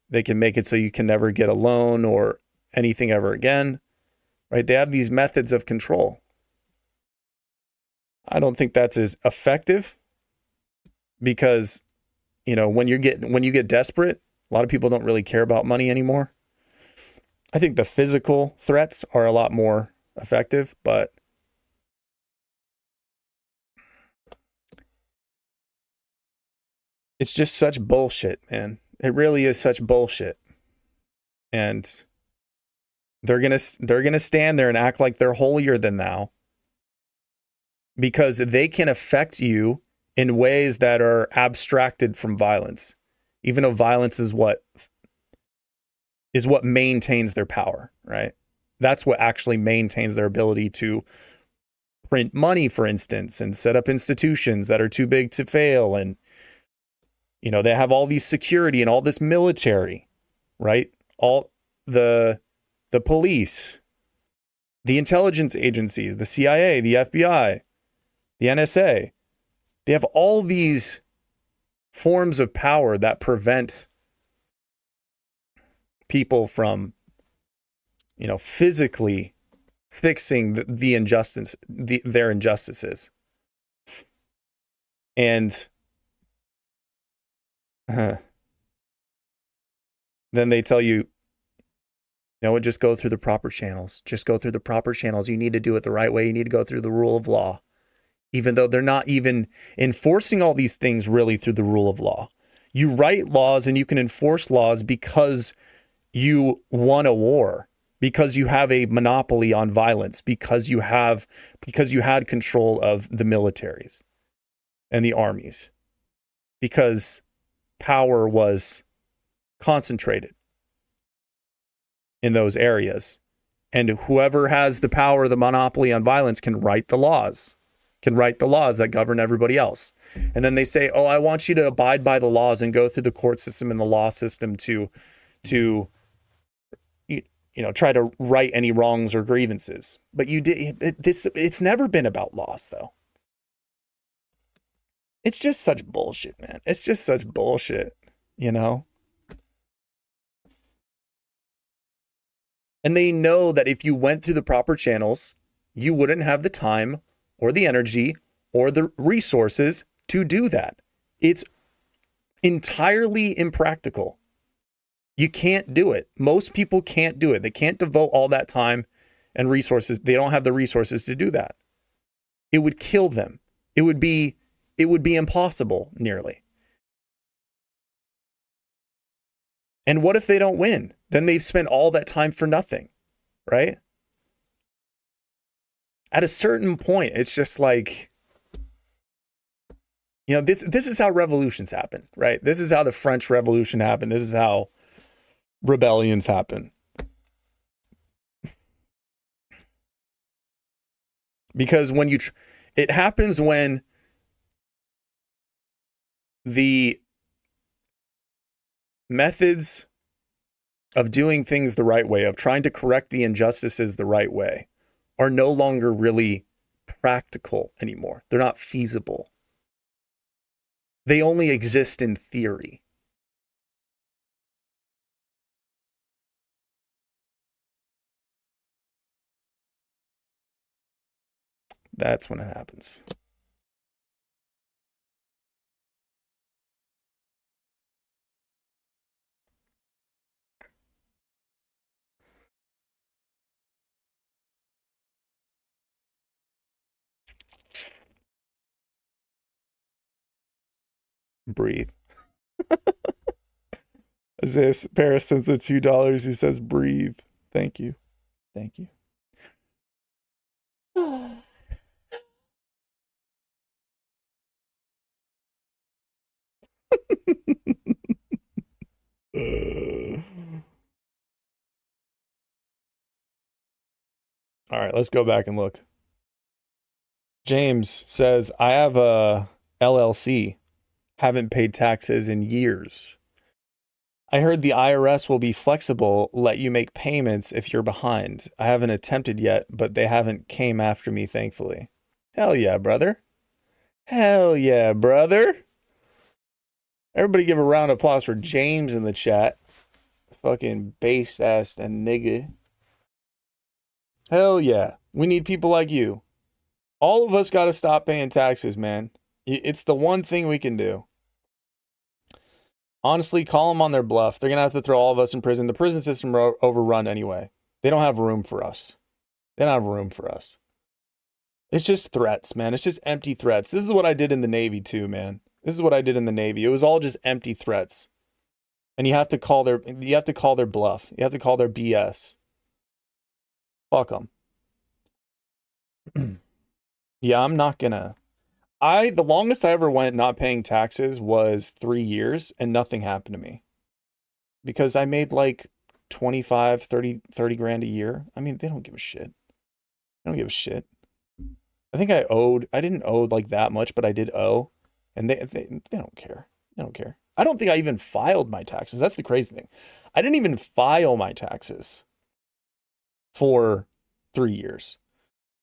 S1: They can make it so you can never get a loan or anything ever again, right? They have these methods of control. I don't think that's as effective because, you know, when you get desperate, a lot of people don't really care about money anymore. I think the physical threats are a lot more effective, but it's just such bullshit, man. It really is such bullshit. And they're going to stand there and act like they're holier than thou because they can affect you in ways that are abstracted from violence, even though violence is what maintains their power, right? That's what actually maintains their ability to print money, for instance, and set up institutions that are too big to fail. And, you know, they have all these security and all this military, right? All the police, the intelligence agencies, the CIA, the FBI, the NSA. They have all these forms of power that prevent people from, you know, physically fixing the injustice, their injustices. And then they tell you, no, just go through the proper channels. Just go through the proper channels. You need to do it the right way. You need to go through the rule of law, even though they're not even enforcing all these things really through the rule of law. You write laws and you can enforce laws because you won a war, because you have a monopoly on violence, because you had control of the militaries and the armies, because power was concentrated in those areas. And whoever has the power, the monopoly on violence, can write the laws that govern everybody else. And then they say, oh, I want you to abide by the laws and go through the court system and the law system to try to right any wrongs or grievances. But it's never been about laws, though. It's just such bullshit, man. It's just such bullshit, you know? And they know that if you went through the proper channels, you wouldn't have the time or the energy or the resources to do that. It's entirely impractical. You can't do it. Most people can't do it. They can't devote all that time and resources. They don't have the resources to do that. It would kill them. It would be impossible, nearly. And what if they don't win? Then they've spent all that time for nothing, right? At a certain point, it's just like, you know, this is how revolutions happen, right? This is how the French Revolution happened. This is how rebellions happen. Because when it happens when the methods of doing things the right way, of trying to correct the injustices the right way, are no longer really practical anymore. They're not feasible. They only exist in theory. That's when it happens. Breathe. Isaiah Paris sends the $2. He says, breathe. Thank you. Thank you. All right, let's go back and look. James says, I have a LLC. Haven't paid taxes in years. I heard the IRS will be flexible, let you make payments if you're behind. I haven't attempted yet, but they haven't came after me, thankfully. Hell yeah, brother. Hell yeah, brother. Everybody give a round of applause for James in the chat. Fucking base ass and nigga. Hell yeah. We need people like you. All of us got to stop paying taxes, man. It's the one thing we can do. Honestly, call them on their bluff. They're going to have to throw all of us in prison. The prison system overrun anyway. They don't have room for us. They don't have room for us. It's just threats, man. It's just empty threats. This is what I did in the Navy too, man. This is what I did in the Navy. It was all just empty threats. And you have to call their bluff. You have to call their BS. Fuck them. Yeah, I'm not gonna. The longest I ever went not paying taxes was 3 years and nothing happened to me. Because I made like 25, 30 grand a year. I mean, they don't give a shit. They don't give a shit. I think I didn't owe like that much, but I did owe. And they don't care. They don't care. I don't think I even filed my taxes. That's the crazy thing. I didn't even file my taxes for 3 years.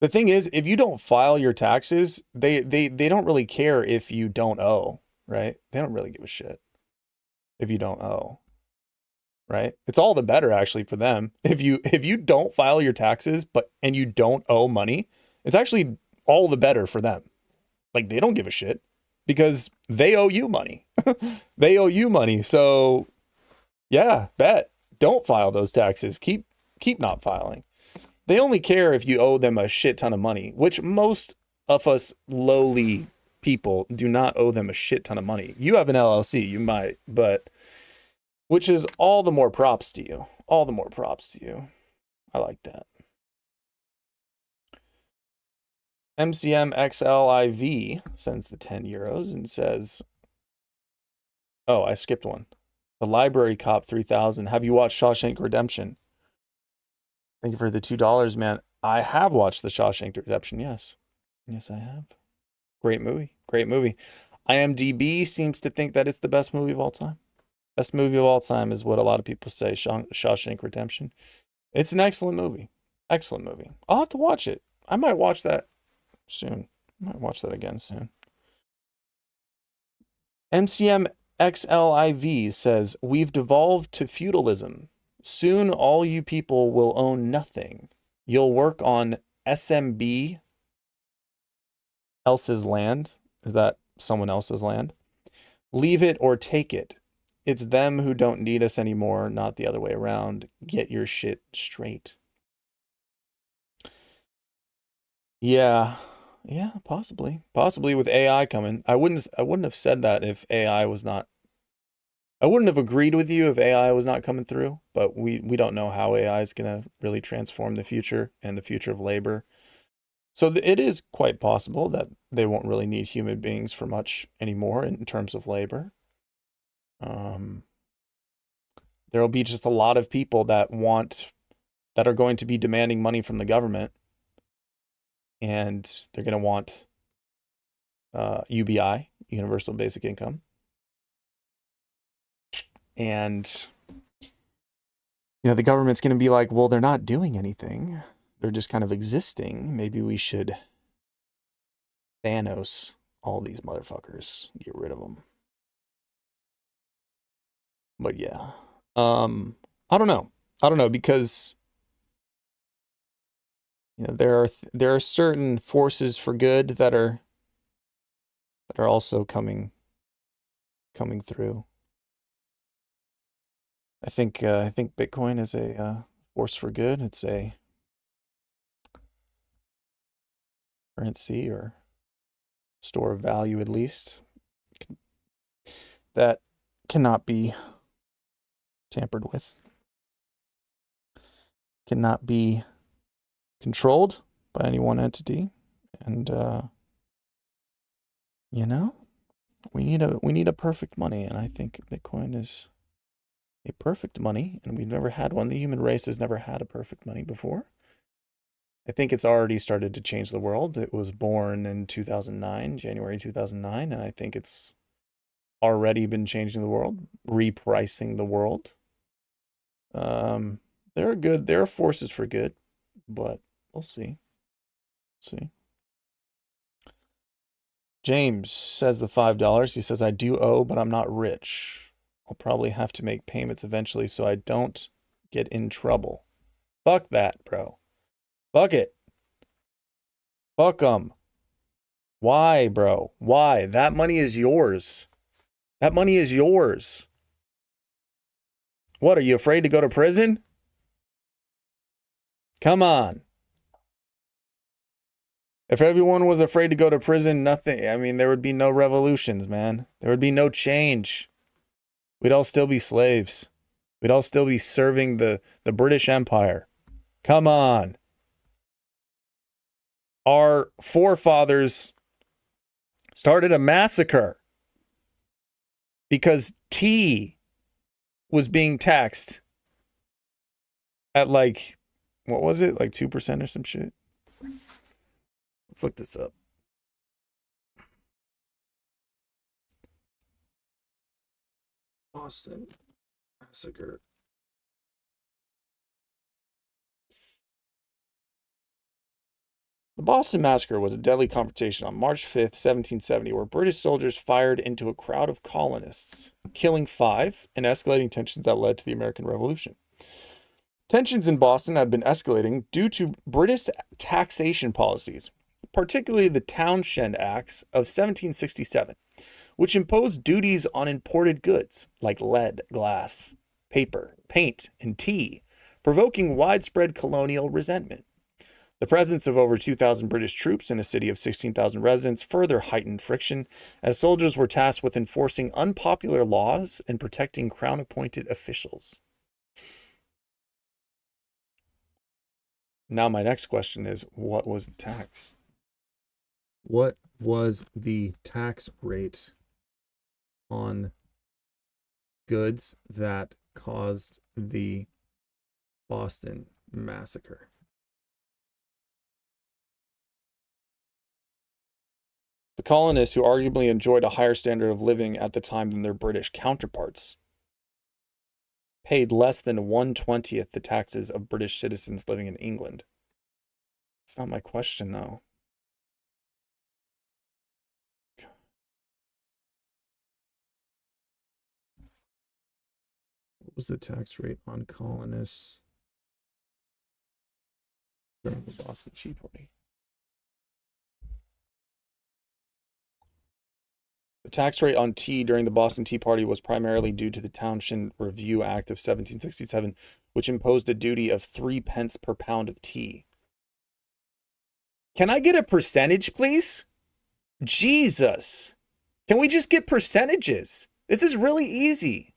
S1: The thing is, if you don't file your taxes, they don't really care if you don't owe, right? They don't really give a shit if you don't owe, right? It's all the better actually for them. If you don't file your taxes and you don't owe money, it's actually all the better for them. Like they don't give a shit because they owe you money. They owe you money. So yeah, bet. Don't file those taxes. Keep not filing. They only care if you owe them a shit ton of money, which most of us lowly people do not owe them a shit ton of money. You have an LLC, you might, but which is all the more props to you. All the more props to you. I like that. MCMXLIV sends the 10 euros and says, oh, I skipped one. The Library Cop 3000. Have you watched Shawshank Redemption? Thank you for the $2, man. I have watched The Shawshank Redemption, yes. Yes, I have. Great movie. Great movie. IMDb seems to think that it's the best movie of all time. Best movie of all time is what a lot of people say, Shawshank Redemption. It's an excellent movie. Excellent movie. I'll have to watch it. I might watch that soon. I might watch that again soon. MCMXLIV says, we've devolved to feudalism. Soon all you people will own nothing. You'll work on SMB else's land. Is that someone else's land? Leave it or take it. It's them who don't need us anymore, not the other way around. Get your shit straight. Yeah. Yeah, possibly. Possibly with AI coming. I wouldn't have said that if AI was not. I wouldn't have agreed with you if AI was not coming through, but we don't know how AI is going to really transform the future and the future of labor. So it is quite possible that they won't really need human beings for much anymore in terms of labor. There will be just a lot of people that are going to be demanding money from the government, and they're going to want UBI, Universal Basic Income. And You know, the government's going to be like, well, they're not doing anything. They're just kind of existing. Maybe we should Thanos all these motherfuckers. Get rid of them. But yeah. I don't know. I don't know, because you know, there are certain forces for good that are also coming through. I think Bitcoin is a force for good. It's a currency or store of value, at least, that cannot be tampered with, cannot be controlled by any one entity. And you know, we need a perfect money, and I think Bitcoin is a perfect money, and we've never had one. The human race has never had a perfect money before. I think it's already started to change the world. It was born in 2009, January 2009, and I think it's already been changing the world, repricing the world. There are forces for good, but we'll see. James says the $5. He says, I do owe, but I'm not rich. I'll probably have to make payments eventually so I don't get in trouble. Fuck that, bro. Fuck it. Fuck 'em. Why, bro? Why? That money is yours. That money is yours. What, are you afraid to go to prison? Come on. If everyone was afraid to go to prison, nothing, I mean, there would be no revolutions, man. There would be no change. We'd all still be slaves. We'd all still be serving the British Empire. Come on. Our forefathers started a massacre because tea was being taxed at like, what was it? Like 2% or some shit? Let's look this up. Boston Massacre. The Boston Massacre was a deadly confrontation on March 5th, 1770, where British soldiers fired into a crowd of colonists, killing 5 and escalating tensions that led to the American Revolution. Tensions in Boston had been escalating due to British taxation policies, particularly the Townshend Acts of 1767, which imposed duties on imported goods like lead, glass, paper, paint, and tea, provoking widespread colonial resentment. The presence of over 2,000 British troops in a city of 16,000 residents further heightened friction, as soldiers were tasked with enforcing unpopular laws and protecting crown-appointed officials. Now my next question is, what was the tax? What was the tax rate on goods that caused the Boston Massacre? The colonists, who arguably enjoyed a higher standard of living at the time than their British counterparts, paid less than 1/20th the taxes of British citizens living in England. It's not my question, though. What was the tax rate on colonists during the Boston Tea Party? The tax rate on tea during the Boston Tea Party was primarily due to the Townshend Review Act of 1767, which imposed a duty of 3 pence per pound of tea. Can I get a percentage, please? Jesus. Can we just get percentages? This is really easy.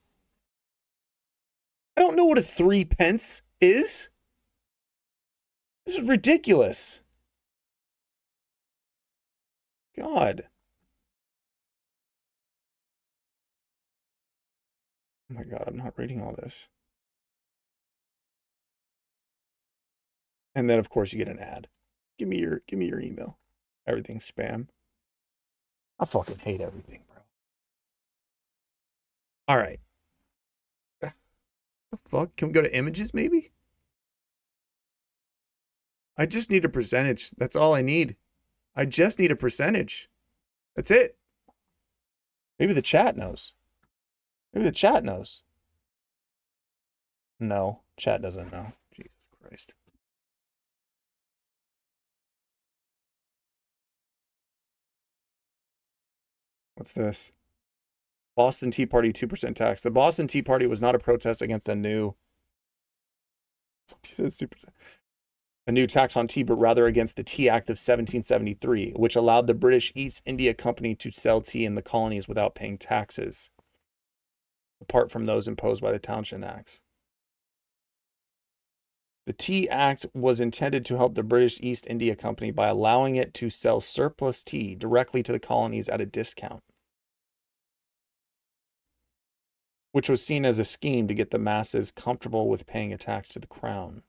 S1: I don't know what a 3 pence is. This is ridiculous. God. Oh my God, I'm not reading all this. And then of course you get an ad. Give me your email. Everything's spam. I fucking hate everything, bro. All right. The fuck? Can we go to images maybe? I just need a percentage. That's all I need. I just need a percentage. That's it. Maybe the chat knows. Maybe the chat knows. No, chat doesn't know. Jesus Christ. What's this? Boston Tea Party 2% tax. The Boston Tea Party was not a protest against a new 2%. A new tax on tea, but rather against the Tea Act of 1773, which allowed the British East India Company to sell tea in the colonies without paying taxes, apart from those imposed by the Townshend Acts. The Tea Act was intended to help the British East India Company by allowing it to sell surplus tea directly to the colonies at a discount, which was seen as a scheme to get the masses comfortable with paying a tax to the crown.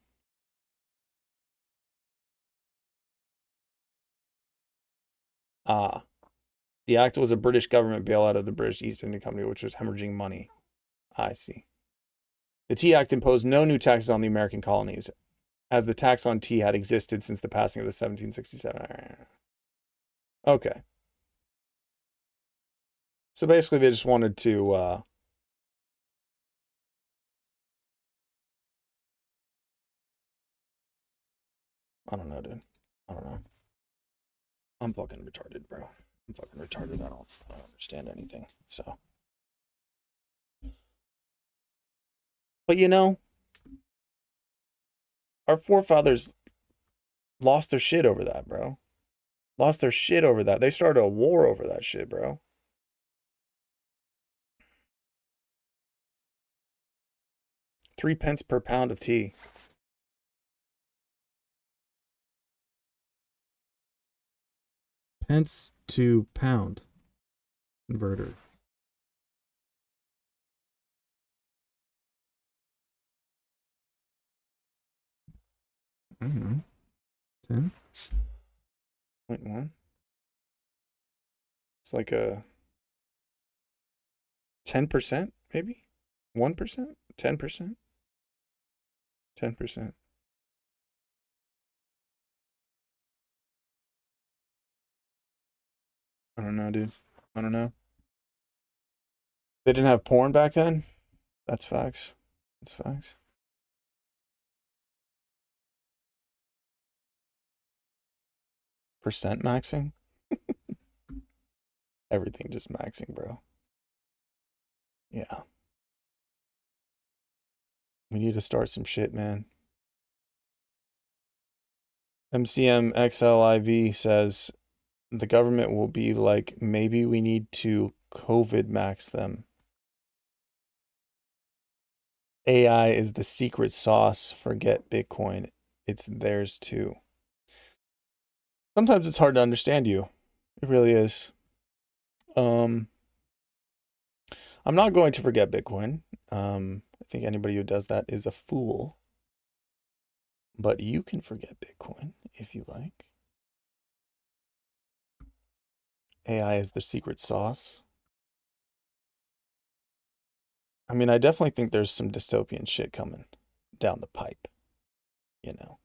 S1: The act was a British government bailout of the British East India Company, which was hemorrhaging money. I see. The Tea Act imposed no new taxes on the American colonies, as the tax on tea had existed since the passing of the 1767. Okay. So basically they just wanted to, I don't know, dude. I don't know. I'm fucking retarded, bro. I'm fucking retarded. I don't understand anything, so. But you know, our forefathers lost their shit over that, bro. Lost their shit over that. They started a war over that shit, bro. £3 per pound of tea.
S3: Pence to pound converter. I don't know. 10?
S1: 0.1. It's like a 10%, maybe? 1%? 10%? 10%. I don't know, dude. I don't know. They didn't have porn back then? That's facts. That's facts. Percent maxing? Everything just maxing, bro. Yeah. We need to start some shit, man. MCMXLIV says the government will be like, maybe we need to COVID max them. AI is the secret sauce. Forget Bitcoin. It's theirs too. Sometimes it's hard to understand you. It really is. I'm not going to forget Bitcoin. I think anybody who does that is a fool. But you can forget Bitcoin if you like. AI is the secret sauce. I mean, I definitely think there's some dystopian shit coming down the pipe, you know.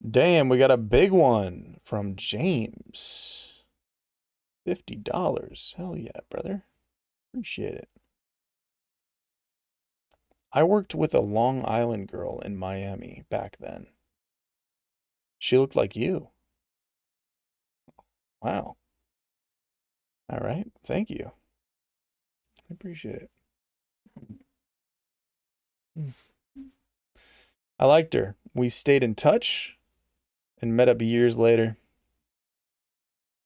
S1: Damn, we got a big one from James. $50. Hell yeah, brother. Appreciate it. I worked with a Long Island girl in Miami back then. She looked like you. Wow. All right. Thank you. I appreciate it. I liked her. We stayed in touch and met up years later.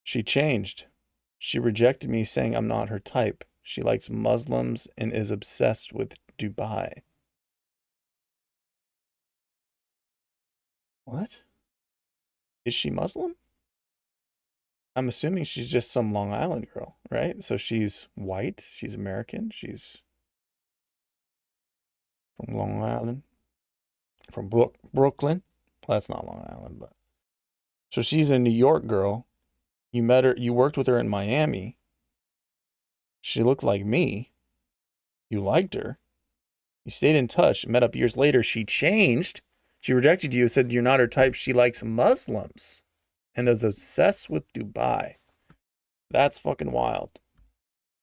S1: She changed. She rejected me, saying I'm not her type. She likes Muslims and is obsessed with Dubai. What? Is she Muslim? I'm assuming she's just some Long Island girl, right? So she's white, she's American, she's from Long Island, from Brooklyn. Well, that's not Long Island, but. So she's a New York girl. You met her, you worked with her in Miami. She looked like me. You liked her. You stayed in touch, met up years later. She changed. She rejected you, said you're not her type. She likes Muslims and is obsessed with Dubai. That's fucking wild.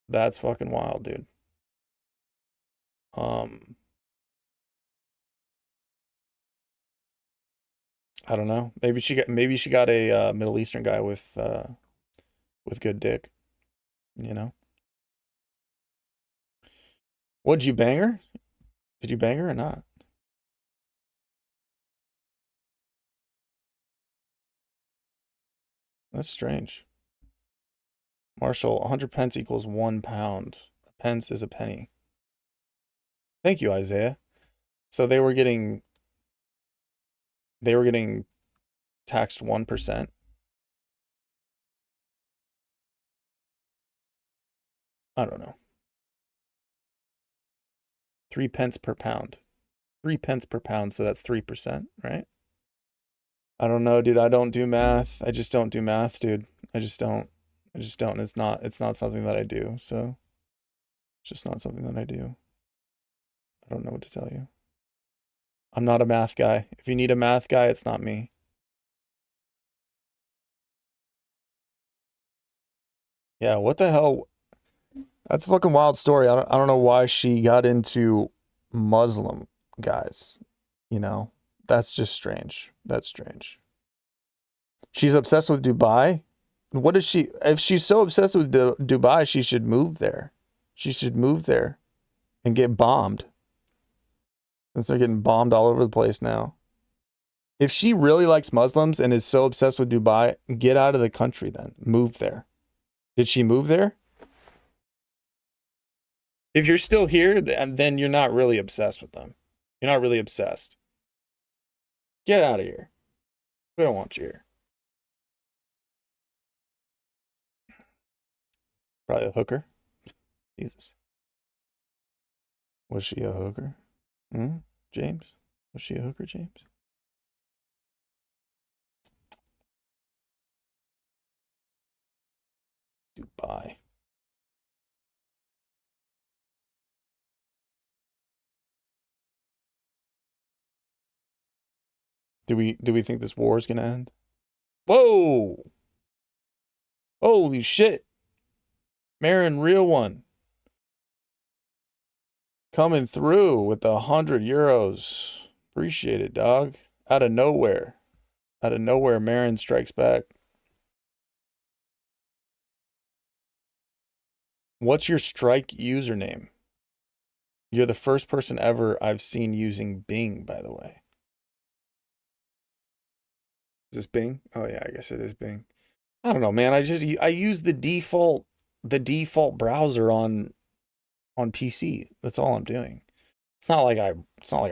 S1: That's fucking wild, dude. I don't know. Maybe she got a Middle Eastern guy with good dick. You know. Would you bang her? Did you bang her or not? That's strange. Marshall, 100 pence equals 1 pound. A pence is a penny. Thank you, Isaiah. So they were getting taxed 1%. I don't know. 3 pence per pound. 3 pence per pound, so that's 3%, right? I don't know, dude. I don't do math. I just don't do math, dude. I just don't. It's not something that I do. So it's just not something that I do. I don't know what to tell you. I'm not a math guy. If you need a math guy, it's not me. Yeah, what the hell? That's a fucking wild story. I don't know why she got into Muslim guys. You know, that's just strange. That's strange. She's obsessed with Dubai. What is she? If she's so obsessed with Dubai, she should move there. She should move there and get bombed. Since they're getting bombed all over the place now. If she really likes Muslims and is so obsessed with Dubai, get out of the country then. Move there. Did she move there? If you're still here, then you're not really obsessed with them. You're not really obsessed. Get out of here. We don't want you here. Probably a hooker. Jesus. Was she a hooker? James? Was she a hooker, James? Dubai. Do we think this war is gonna end? Whoa! Holy shit! Marin, real one. Coming through with the 100 euros. Appreciate it, dog. Out of nowhere. Out of nowhere, Marin strikes back. What's your Strike username? You're the first person ever I've seen using Bing, by the way. Is this Bing? Oh yeah, I guess it is Bing. I don't know, man. I use the default browser on PC. That's all I'm doing. It's not like I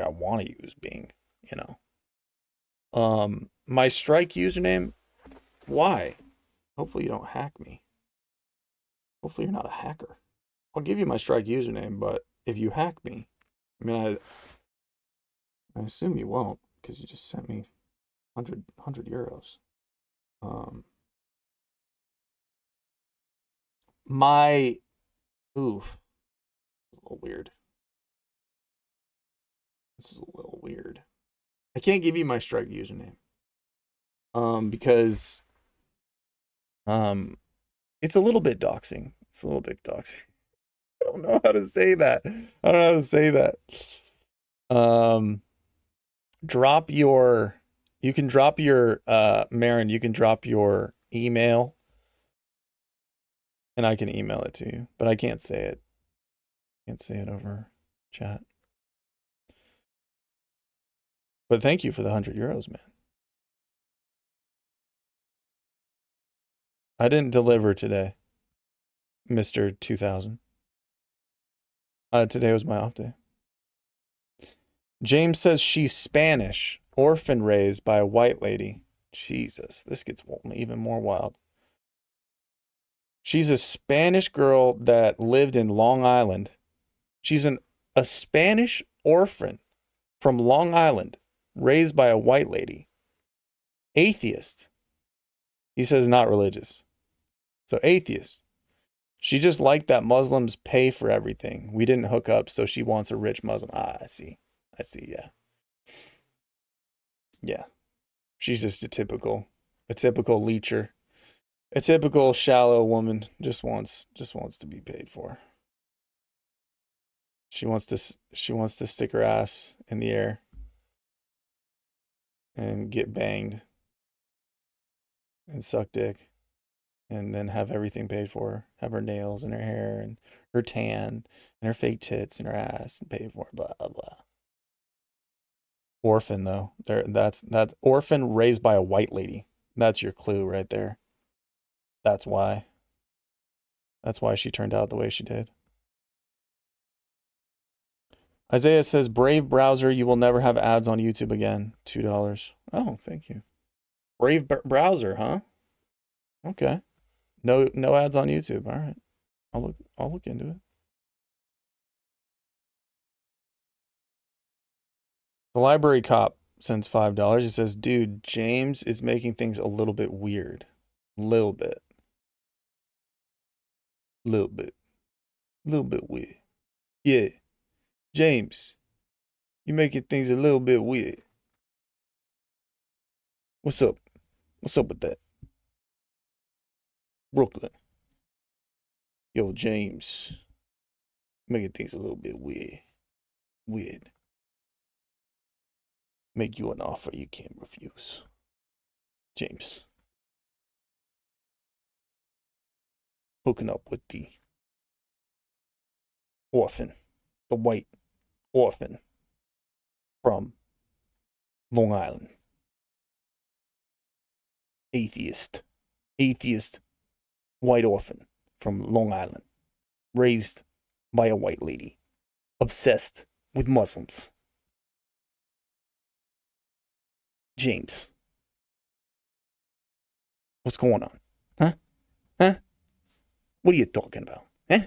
S1: want to use Bing, you know. My Strike username, why? Hopefully you don't hack me. Hopefully you're not a hacker. I'll give you my Strike username, but if you hack me, I mean, I assume you won't because you just sent me 100 euros. Oof, a little weird. This is a little weird. I can't give you my Strike username. Because it's a little bit doxing. It's a little bit doxing. I don't know how to say that. I don't know how to say that. You can drop your Marin, you can drop your email and I can email it to you, but I can't say it. I can't say it over chat. But thank you for the 100 euros, man. I didn't deliver today, Mr. 2000. Today was my off day. James says she's Spanish, orphan raised by a white lady. Jesus, this gets even more wild. She's a Spanish girl that lived in Long Island. She's a Spanish orphan from Long Island, raised by a white lady. Atheist. He says not religious. So atheist. She just liked that Muslims pay for everything. We didn't hook up, so she wants a rich Muslim. Ah, I see. I see, yeah. Yeah. She's just a typical leecher. A typical shallow woman just wants to be paid for. She wants to stick her ass in the air and get banged and suck dick and then have everything paid for her. Have her nails and her hair and her tan and her fake tits and her ass and paid for, blah blah. Orphan though. That's orphan raised by a white lady. That's your clue right there. That's why. That's why she turned out the way she did. Isaiah says, Brave browser, you will never have ads on YouTube again. $2. Oh, thank you. Brave browser, huh? Okay. No ads on YouTube. All right. I'll look into it. The library cop sends $5. He says, dude, James is making things a little bit weird. Little bit weird. Yeah. James, you making things a little bit weird. What's up? What's up with that? Brooklyn. Yo, James, making things a little bit weird. Weird. Make you an offer you can't refuse. James. Hooking up with the orphan. The white orphan from Long Island. Atheist white orphan from Long Island, raised by a white lady, obsessed with Muslims. James, what's going on? Huh? What are you talking about? Huh?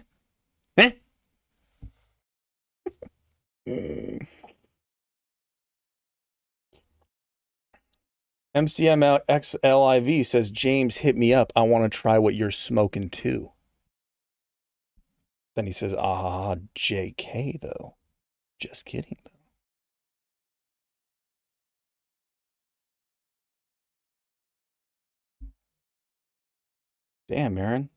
S1: MCMXLIV says, James, hit me up. I want to try what you're smoking too. Then he says, ah, JK though. Just kidding though. Damn, Aaron.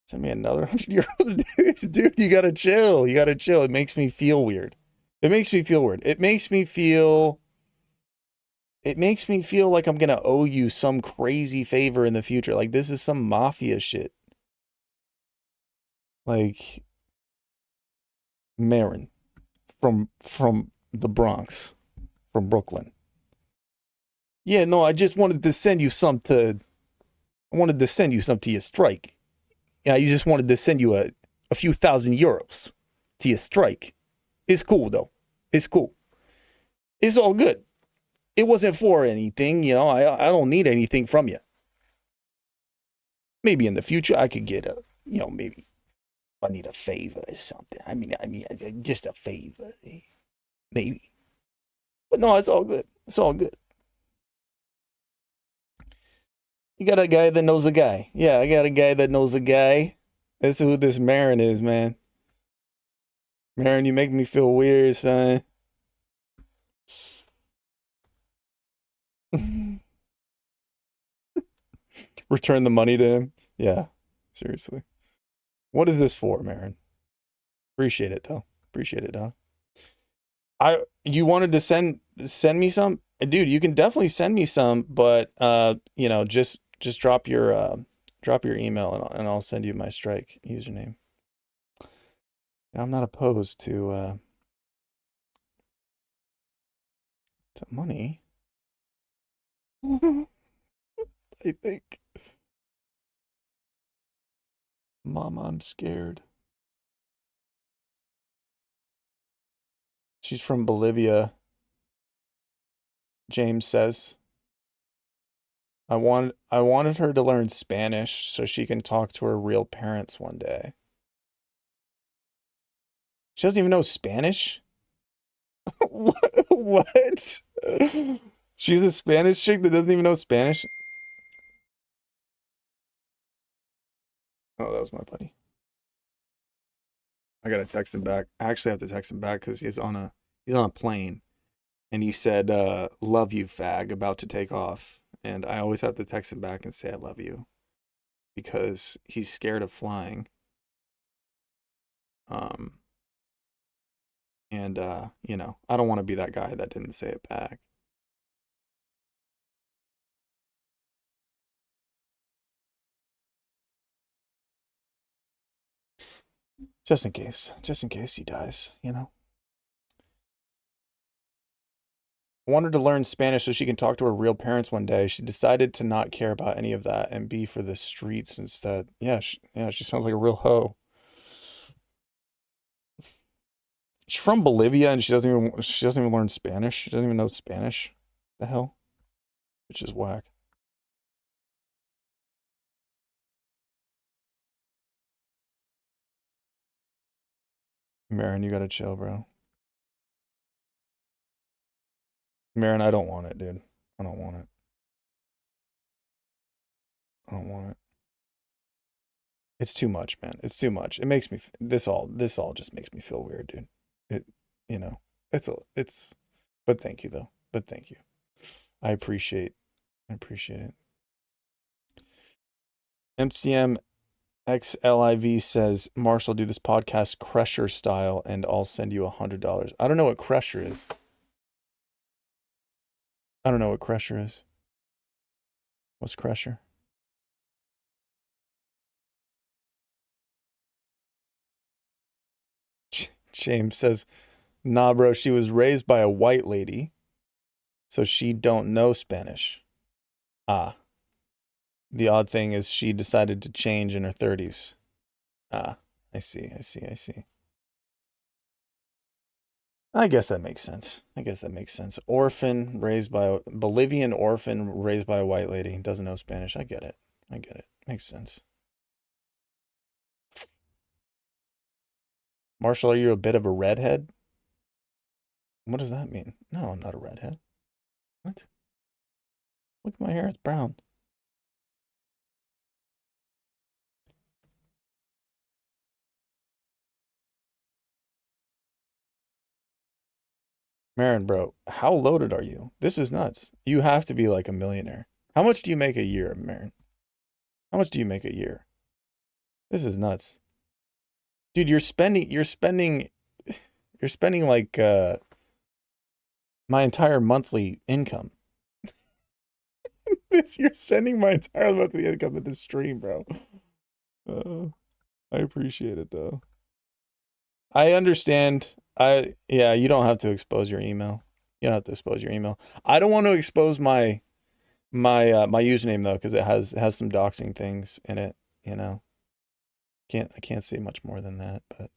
S1: Send me another 100 euros. Dude, you gotta chill. You gotta chill. It makes me feel weird. It makes me feel weird. It makes me feel like I'm gonna owe you some crazy favor in the future. Like this is some mafia shit. Like Marin from the Bronx, from Brooklyn. Yeah, no, I just wanted to send you some to your strike. Yeah, you just wanted to send you a few thousand euros to your strike. It's cool though. It's cool. It's all good. It wasn't for anything, you know. I don't need anything from you. Maybe in the future I could get maybe if I need a favor or something. I mean, just a favor, maybe. But no, it's all good. It's all good. You got a guy that knows a guy. Yeah, I got a guy that knows a guy. That's who this Marin is, man. Marin, you make me feel weird, son. Return the money to him. Yeah, seriously. What is this for, Marin? Appreciate it though. Appreciate it, dog. You wanted to send me some, dude. You can definitely send me some, but just drop your email and I'll send you my strike username. I'm not opposed to money. I think. Mama, I'm scared. She's from Bolivia. James says. I wanted her to learn Spanish so she can talk to her real parents one day. She doesn't even know Spanish? What? She's a Spanish chick that doesn't even know Spanish? She's a Spanish chick that doesn't even know Spanish? What? She's a Spanish chick that doesn't even know Spanish? What? She's a Spanish chick that doesn't even know Spanish? She's a Spanish chick that doesn't even know Spanish? What? She's a Spanish chick that doesn't even know Spanish? Oh, that was my buddy. I gotta text him back. I actually have to text him back because he's on a plane, and he said, "Love you, fag," about to take off. And I always have to text him back and say I love you, because he's scared of flying. And you know, I don't want to be that guy that didn't say it back. Just in case he dies, you know. I wanted to learn Spanish so she can talk to her real parents one day. She decided to not care about any of that and be for the streets instead. Yeah, she sounds like a real hoe. She's from Bolivia and she doesn't even learn Spanish. She doesn't even know Spanish. The hell? Which is whack. Marin, you gotta chill, bro. Marin, I don't want it, dude. I don't want it. I don't want it. It's too much, man. It's too much. It makes me this all just makes me feel weird, dude. It, you know, but thank you though. But thank you. I appreciate it. MCM XLIV says, Marshall, do this podcast Crusher style and I'll send you $100. I don't know what Crusher is. I don't know what Crusher is. What's Crusher? James says, nah, bro, she was raised by a white lady, so she don't know Spanish. Ah. The odd thing is she decided to change in her 30s. Ah, I see. I guess that makes sense. Bolivian orphan raised by a white lady, doesn't know Spanish. I get it. Makes sense. Marshall, are you a bit of a redhead? What does that mean? No, I'm not a redhead. What? Look at my hair, it's brown. Marin, bro, how loaded are you? This is nuts. You have to be like a millionaire. How much do you make a year, Marin? How much do you make a year? This is nuts. Dude, you're spending like my entire monthly income. You're sending my entire monthly income at this stream, bro. I appreciate it though. I understand. Yeah, you don't have to expose your email. You don't have to expose your email. I don't want to expose my username though, because it has some doxing things in it, you know. I can't say much more than that, but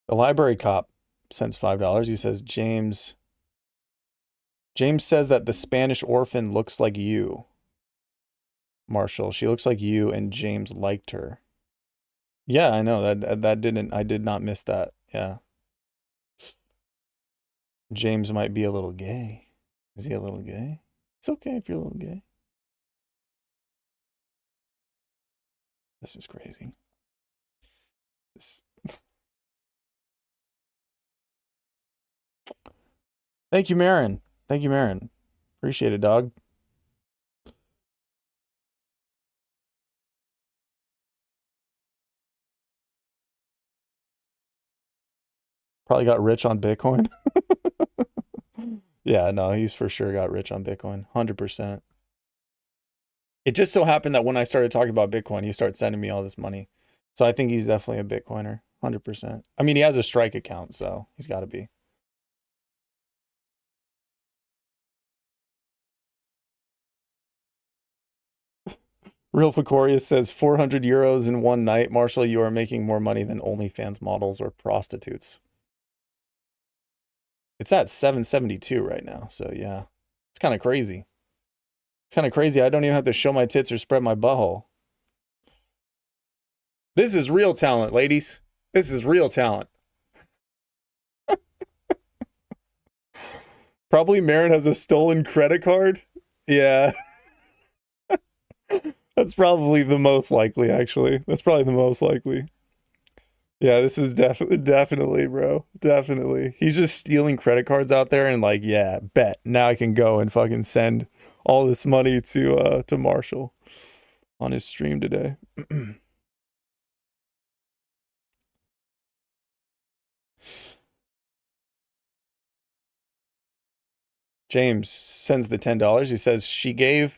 S1: the library cop sends $5. He says, James says that the Spanish orphan looks like you. Marshall, she looks like you and James liked her. Yeah, I know I did not miss that. Yeah. James might be a little gay. Is he a little gay? It's okay if you're a little gay. This is crazy. Thank you, Marin. Appreciate it, dog. Probably got rich on Bitcoin. Yeah, no, he's for sure got rich on Bitcoin. 100%. It just so happened that when I started talking about Bitcoin, he started sending me all this money. So I think he's definitely a Bitcoiner. 100%. I mean, he has a Strike account, so he's got to be. Real Ficorius says 400 euros in one night. Marshall, you are making more money than OnlyFans models or prostitutes. It's at 772 right now, so yeah. It's kind of crazy. I don't even have to show my tits or spread my butthole. This is real talent, ladies. This is real talent. Probably Marin has a stolen credit card. Yeah. That's probably the most likely, actually. That's probably the most likely. Yeah, this is definitely, bro. Definitely. He's just stealing credit cards out there and like, yeah, bet. Now I can go and fucking send all this money to Marshall on his stream today. James sends the $10. He says she gave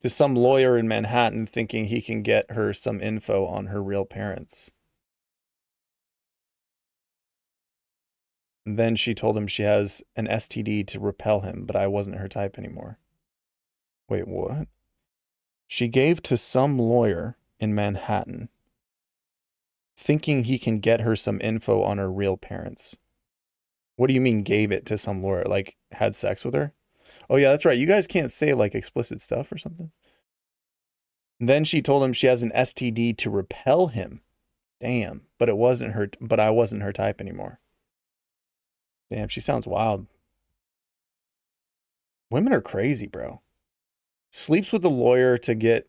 S1: to some lawyer in Manhattan thinking he can get her some info on her real parents. And then she told him she has an STD to repel him, but I wasn't her type anymore. Wait, what? She gave to some lawyer in Manhattan thinking he can get her some info on her real parents. What do you mean gave it to some lawyer? Like had sex with her? Oh yeah, that's right. You guys can't say like explicit stuff or something. And then she told him she has an STD to repel him. Damn, but it wasn't her. But I wasn't her type anymore. Damn, she sounds wild. Women are crazy, bro. Sleeps with the lawyer to get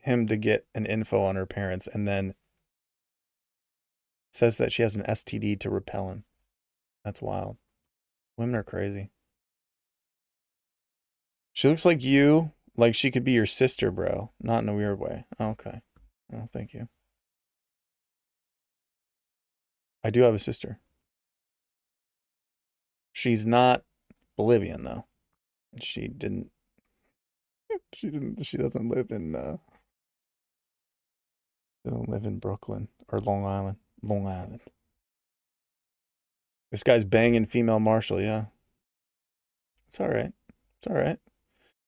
S1: him to get an info on her parents, and then says that she has an STD to repel him. That's wild. Women are crazy. She looks like you, like she could be your sister, bro. Not in a weird way. Okay. Oh, thank you. I do have a sister. She's not Bolivian, though. She doesn't live in Brooklyn or Long Island. Long Island. This guy's banging female Marshall, yeah. It's all right. It's all right.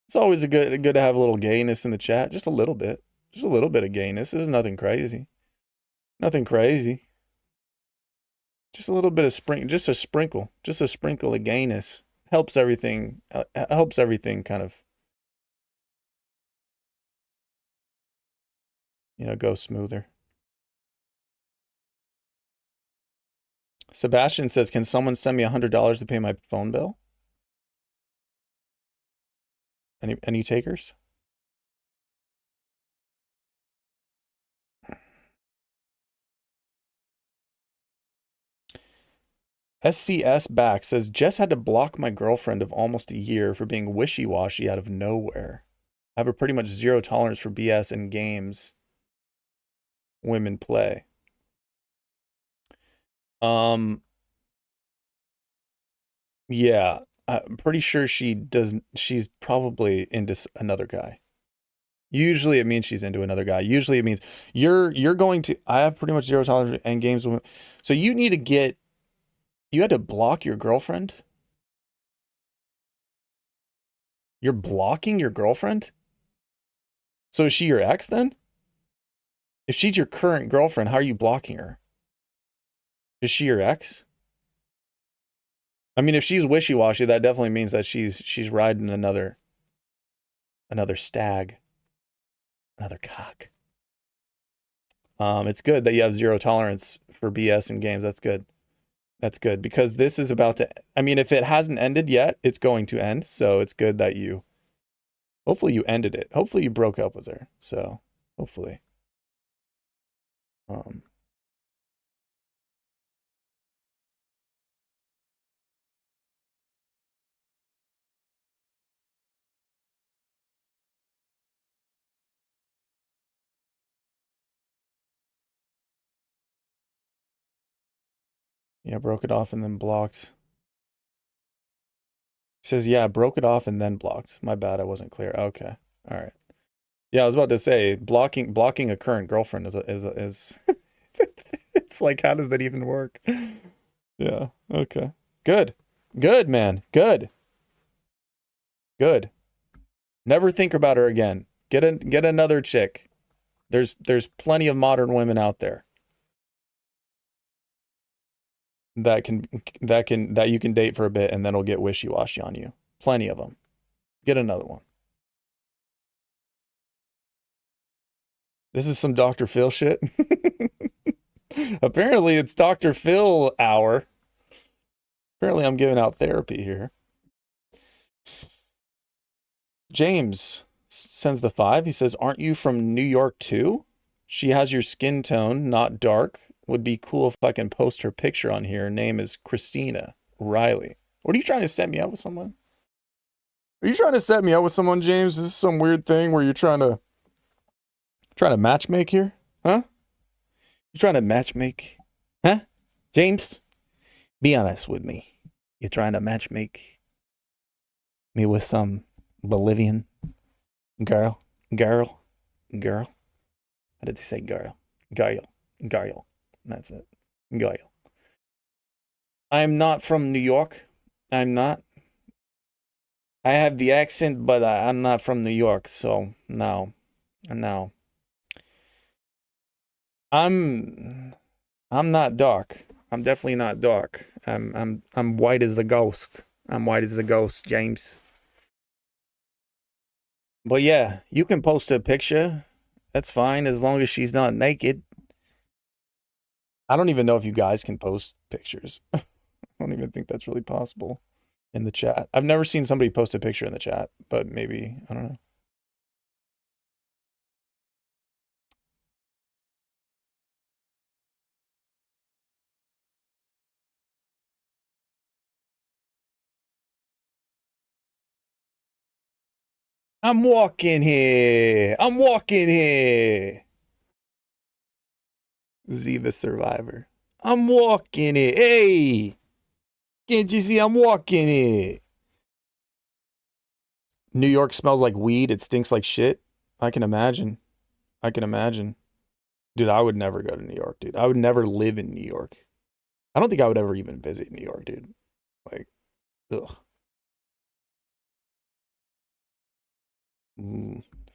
S1: It's always good to have a little gayness in the chat. Just a little bit. Just a little bit of gayness. This is nothing crazy. Nothing crazy. Just a little bit of just a sprinkle of gayness helps everything kind of, go smoother. Sebastian says, can someone send me $100 to pay my phone bill? Any takers? SCS back says, Jess had to block my girlfriend of almost a year for being wishy-washy out of nowhere. I have a pretty much zero tolerance for BS in games women play. Yeah, I'm pretty sure she's probably into another guy. Usually it means she's into another guy. Usually it means you're going to, I have pretty much zero tolerance in games women. So you had to block your girlfriend? You're blocking your girlfriend? So is she your ex then? If she's your current girlfriend, how are you blocking her? Is she your ex? I mean, if she's wishy-washy, that definitely means that she's riding another stag, another cock. It's good that you have zero tolerance for BS in games. That's good. That's good because this is about to, I mean, if it hasn't ended yet, it's going to end. So it's good that hopefully you ended it. Hopefully you broke up with her. So hopefully. Yeah, broke it off and then blocked. He says, yeah, broke it off and then blocked. My bad, I wasn't clear. Okay. All right. Yeah, I was about to say blocking a current girlfriend is it's like, how does that even work? Yeah. Okay. Good. Good, man. Good. Good. Never think about her again. Get another chick. There's plenty of modern women out there that you can date for a bit and then it'll get wishy-washy on you. Plenty of them. Get another one. This is some Dr. Phil shit. Apparently it's Dr. Phil hour. Apparently I'm giving out therapy here. James sends the 5. He says, aren't you from New York too? She has your skin tone, not dark. Would be cool if I can post her picture on here. Her name is Christina Riley. What are you trying to set me up with someone? Are you trying to set me up with someone, James? Is this some weird thing where you're trying to matchmake here? Huh? You trying to matchmake? Huh? James? Be honest with me. You're trying to matchmake me with some Bolivian girl? How did they say girl? Girl. That's it. Girl. I'm not from New York. I'm not. I have the accent, but I'm not from New York, so no. No. I'm not dark. I'm definitely not dark. I'm white as a ghost. I'm white as a ghost, James. But yeah, you can post a picture. That's fine as long as she's not naked. I don't even know if you guys can post pictures. I don't even think that's really possible in the chat. I've never seen somebody post a picture in the chat, but maybe, I don't know. I'm walking here. Z the Survivor. I'm walking it. Hey! Can't you see I'm walking it? New York smells like weed. It stinks like shit. I can imagine. Dude, I would never go to New York, dude. I would never live in New York. I don't think I would ever even visit New York, dude. Like, ugh.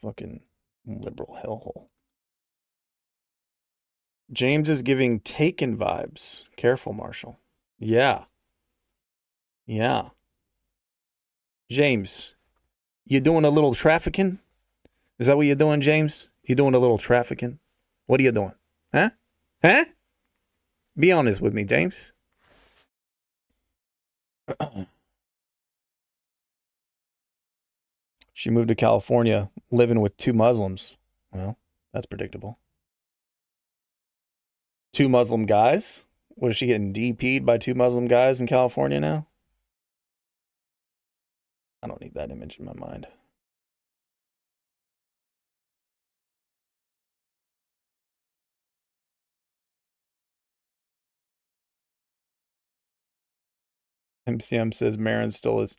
S1: Fucking liberal hellhole. James is giving Taken vibes. Careful, Marshall. Yeah. James, you doing a little trafficking? Is that what you're doing, James? You doing a little trafficking? What are you doing? Huh? Be honest with me, James. She moved to California, living with 2 Muslims. Well, that's predictable. 2 Muslim guys? What, is she getting DP'd by 2 Muslim guys in California now? I don't need that image in my mind. MCM says Marin still is.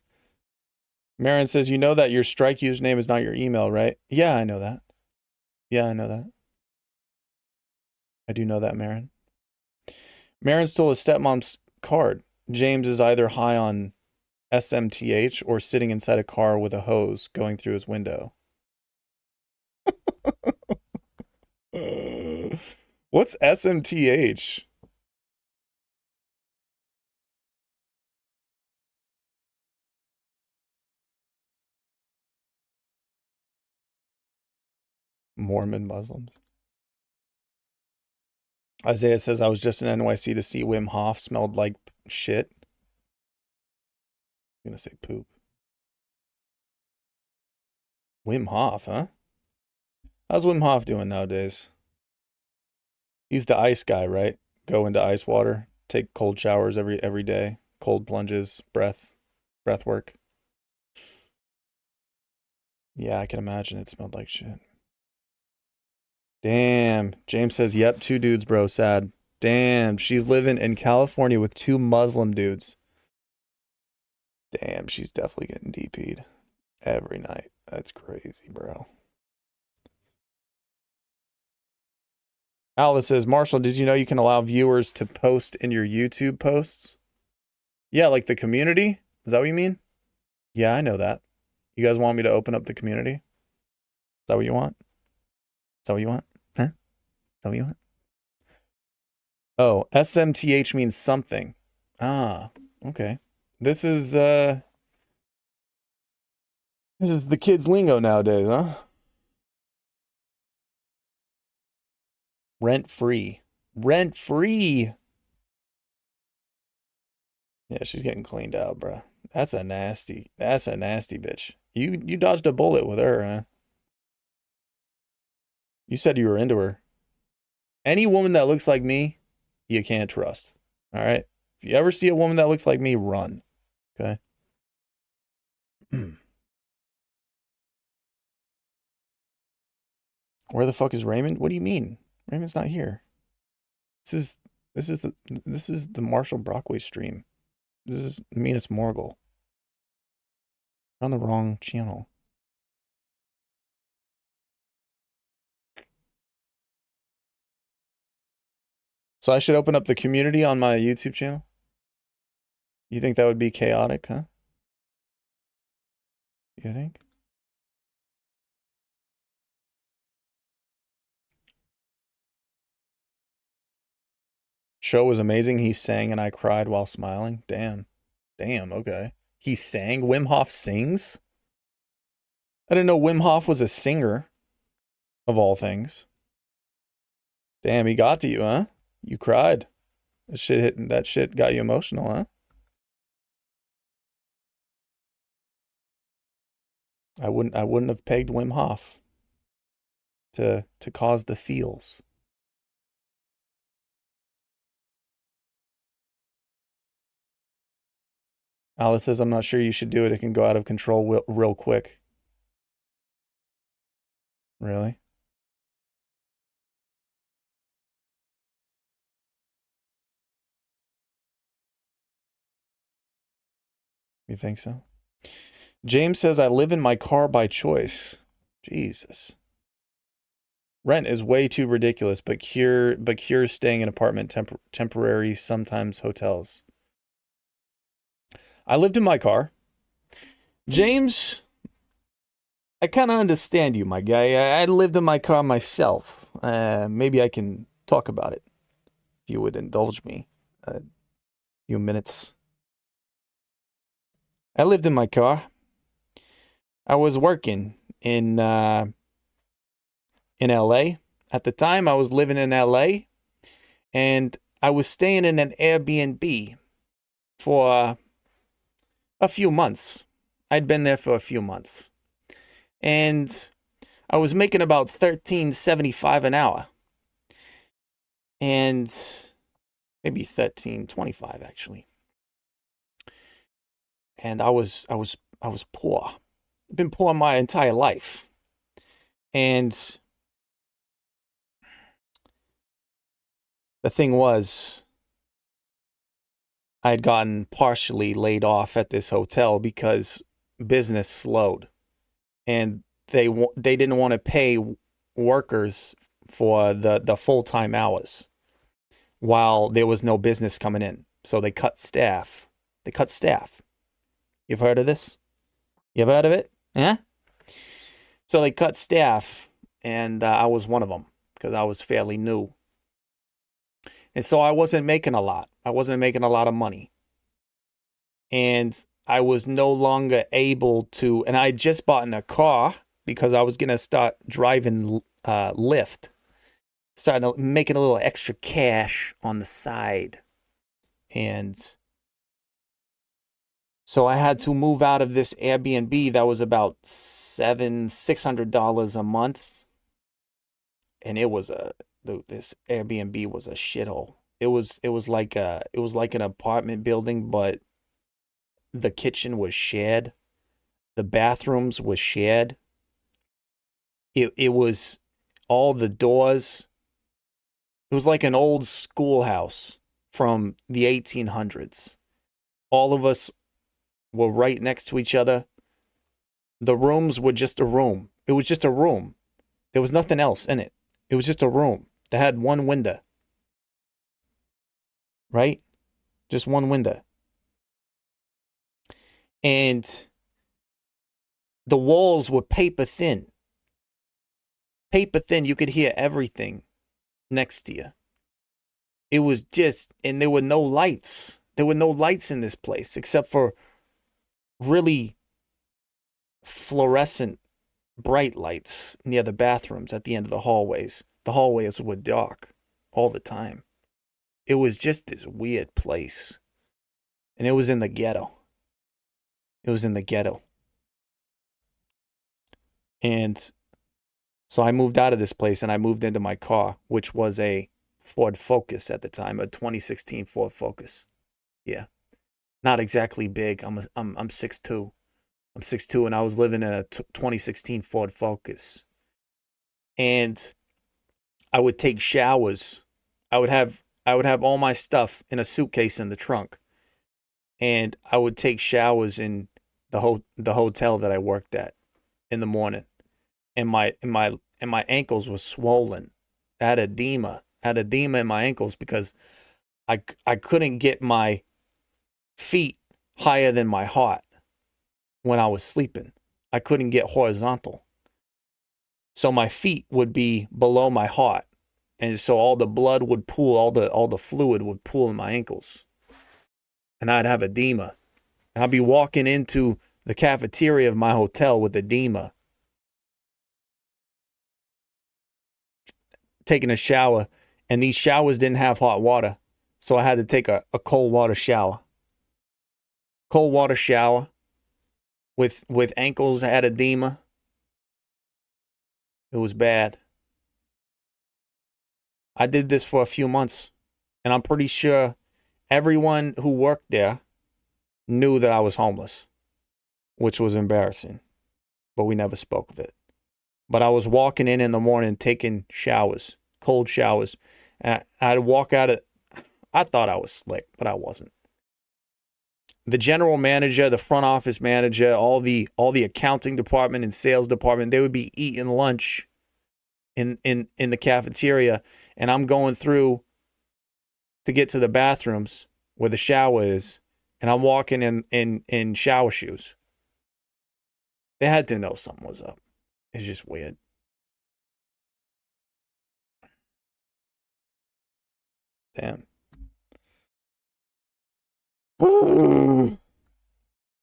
S1: Marin says, you know that your strike username is not your email, right? Yeah, I know that. I do know that, Marin. Marin stole his stepmom's card. James is either high on SMTH or sitting inside a car with a hose going through his window. What's SMTH? Mormon Muslims. Isaiah says, I was just in NYC to see Wim Hof. Smelled like shit. I'm going to say poop. Wim Hof, huh? How's Wim Hof doing nowadays? He's the ice guy, right? Go into ice water, take cold showers every day, cold plunges, breath work. Yeah, I can imagine it smelled like shit. Damn. James says, yep, 2 dudes, bro, sad. Damn, she's living in California with 2 Muslim dudes. Damn, she's definitely getting DP'd every night. That's crazy, bro. Alice says, Marshall, did you know you can allow viewers to post in your YouTube posts? Yeah, like the community? Is that what you mean? Yeah, I know that. You guys want me to open up the community? Is that what you want? Is that what you want? Huh? Is that what you want? Oh, SMTH means something. Ah, okay. This is the kids' lingo nowadays, huh? Rent free. Yeah, she's getting cleaned out, bro. That's a nasty bitch. You dodged a bullet with her, huh? You said you were into her. Any woman that looks like me, you can't trust. All right? If you ever see a woman that looks like me, run. Okay? Where the fuck is Raymond? What do you mean? Raymond's not here. This is the Marshall Brockway stream. This is Minas Morgul. We're on the wrong channel. So I should open up the community on my YouTube channel? You think that would be chaotic, huh? You think? Show was amazing. He sang and I cried while smiling. Damn. Damn, okay. He sang? Wim Hof sings? I didn't know Wim Hof was a singer, of all things. Damn, he got to you, huh? You cried. That shit got you emotional, huh? I wouldn't have pegged Wim Hof to cause the feels. Alice says, I'm not sure you should do it. It can go out of control real quick. Really? You think so? James says, I live in my car by choice. Jesus. Rent is way too ridiculous, but Cure's staying in apartment temporary, sometimes hotels. I lived in my car. James, I kind of understand you, my guy. I lived in my car myself. Maybe I can talk about it, if you would indulge me a few minutes. I lived in my car. I was working in LA. At the time, I was living in LA, and I was staying in an Airbnb for a few months. I'd been there for a few months. And I was making about $13.75 an hour. And maybe $13.25 actually. And I was poor. I've been poor my entire life. And the thing was, I had gotten partially laid off at this hotel because business slowed, and they didn't want to pay workers for the full-time hours while there was no business coming in. So they cut staff. You've heard of this? You ever heard of it? Yeah? So they cut staff, and I was one of them because I was fairly new. And so I wasn't making a lot. I wasn't making a lot of money. And I was no longer able to, and I had just bought in a car because I was going to start driving Lyft. Starting making a little extra cash on the side. And so I had to move out of this Airbnb that was about $600 a month. And it was this Airbnb was a shithole. It was like an apartment building, but the kitchen was shared. The bathrooms was shared. It was all the doors. It was like an old schoolhouse from the 1800s. All of us were right next to each other. The rooms were just a room. It was just a room. There was nothing else in it. It was just a room that had one window. Right? Just one window. And the walls were paper thin. Paper thin. You could hear everything next to you. It was just, and there were no lights. There were no lights in this place except for really fluorescent bright lights near the bathrooms at the end of the hallways. The hallways were dark all the time. It was just this weird place. And it was in the ghetto. It was in the ghetto. And so I moved out of this place and I moved into my car, which was a Ford Focus at the time, a 2016 Ford Focus. Yeah. Not exactly big. I'm 6'2". I'm 6'2", and I was living in a 2016 Ford Focus. And I would take showers. I would have all my stuff in a suitcase in the trunk. And I would take showers in the hotel that I worked at in the morning. And my ankles were swollen. I had edema. In my ankles because I couldn't get my feet higher than my heart when I was sleeping. I couldn't get horizontal. So my feet would be below my heart. And so all the blood would pool, all the fluid would pool in my ankles. And I'd have edema. And I'd be walking into the cafeteria of my hotel with edema, taking a shower, and these showers didn't have hot water. So I had to take a cold water shower. Cold water shower with ankles that had edema. It was bad. I did this for a few months, and I'm pretty sure everyone who worked there knew that I was homeless, which was embarrassing, but we never spoke of it. But I was walking in the morning, taking showers, cold showers, and I'd walk out of, I thought I was slick, but I wasn't. The general manager, the front office manager, all the accounting department and sales department, they would be eating lunch in the cafeteria, and I'm going through to get to the bathrooms where the shower is, and I'm walking in shower shoes. They had to know something was up. It's just weird. Damn.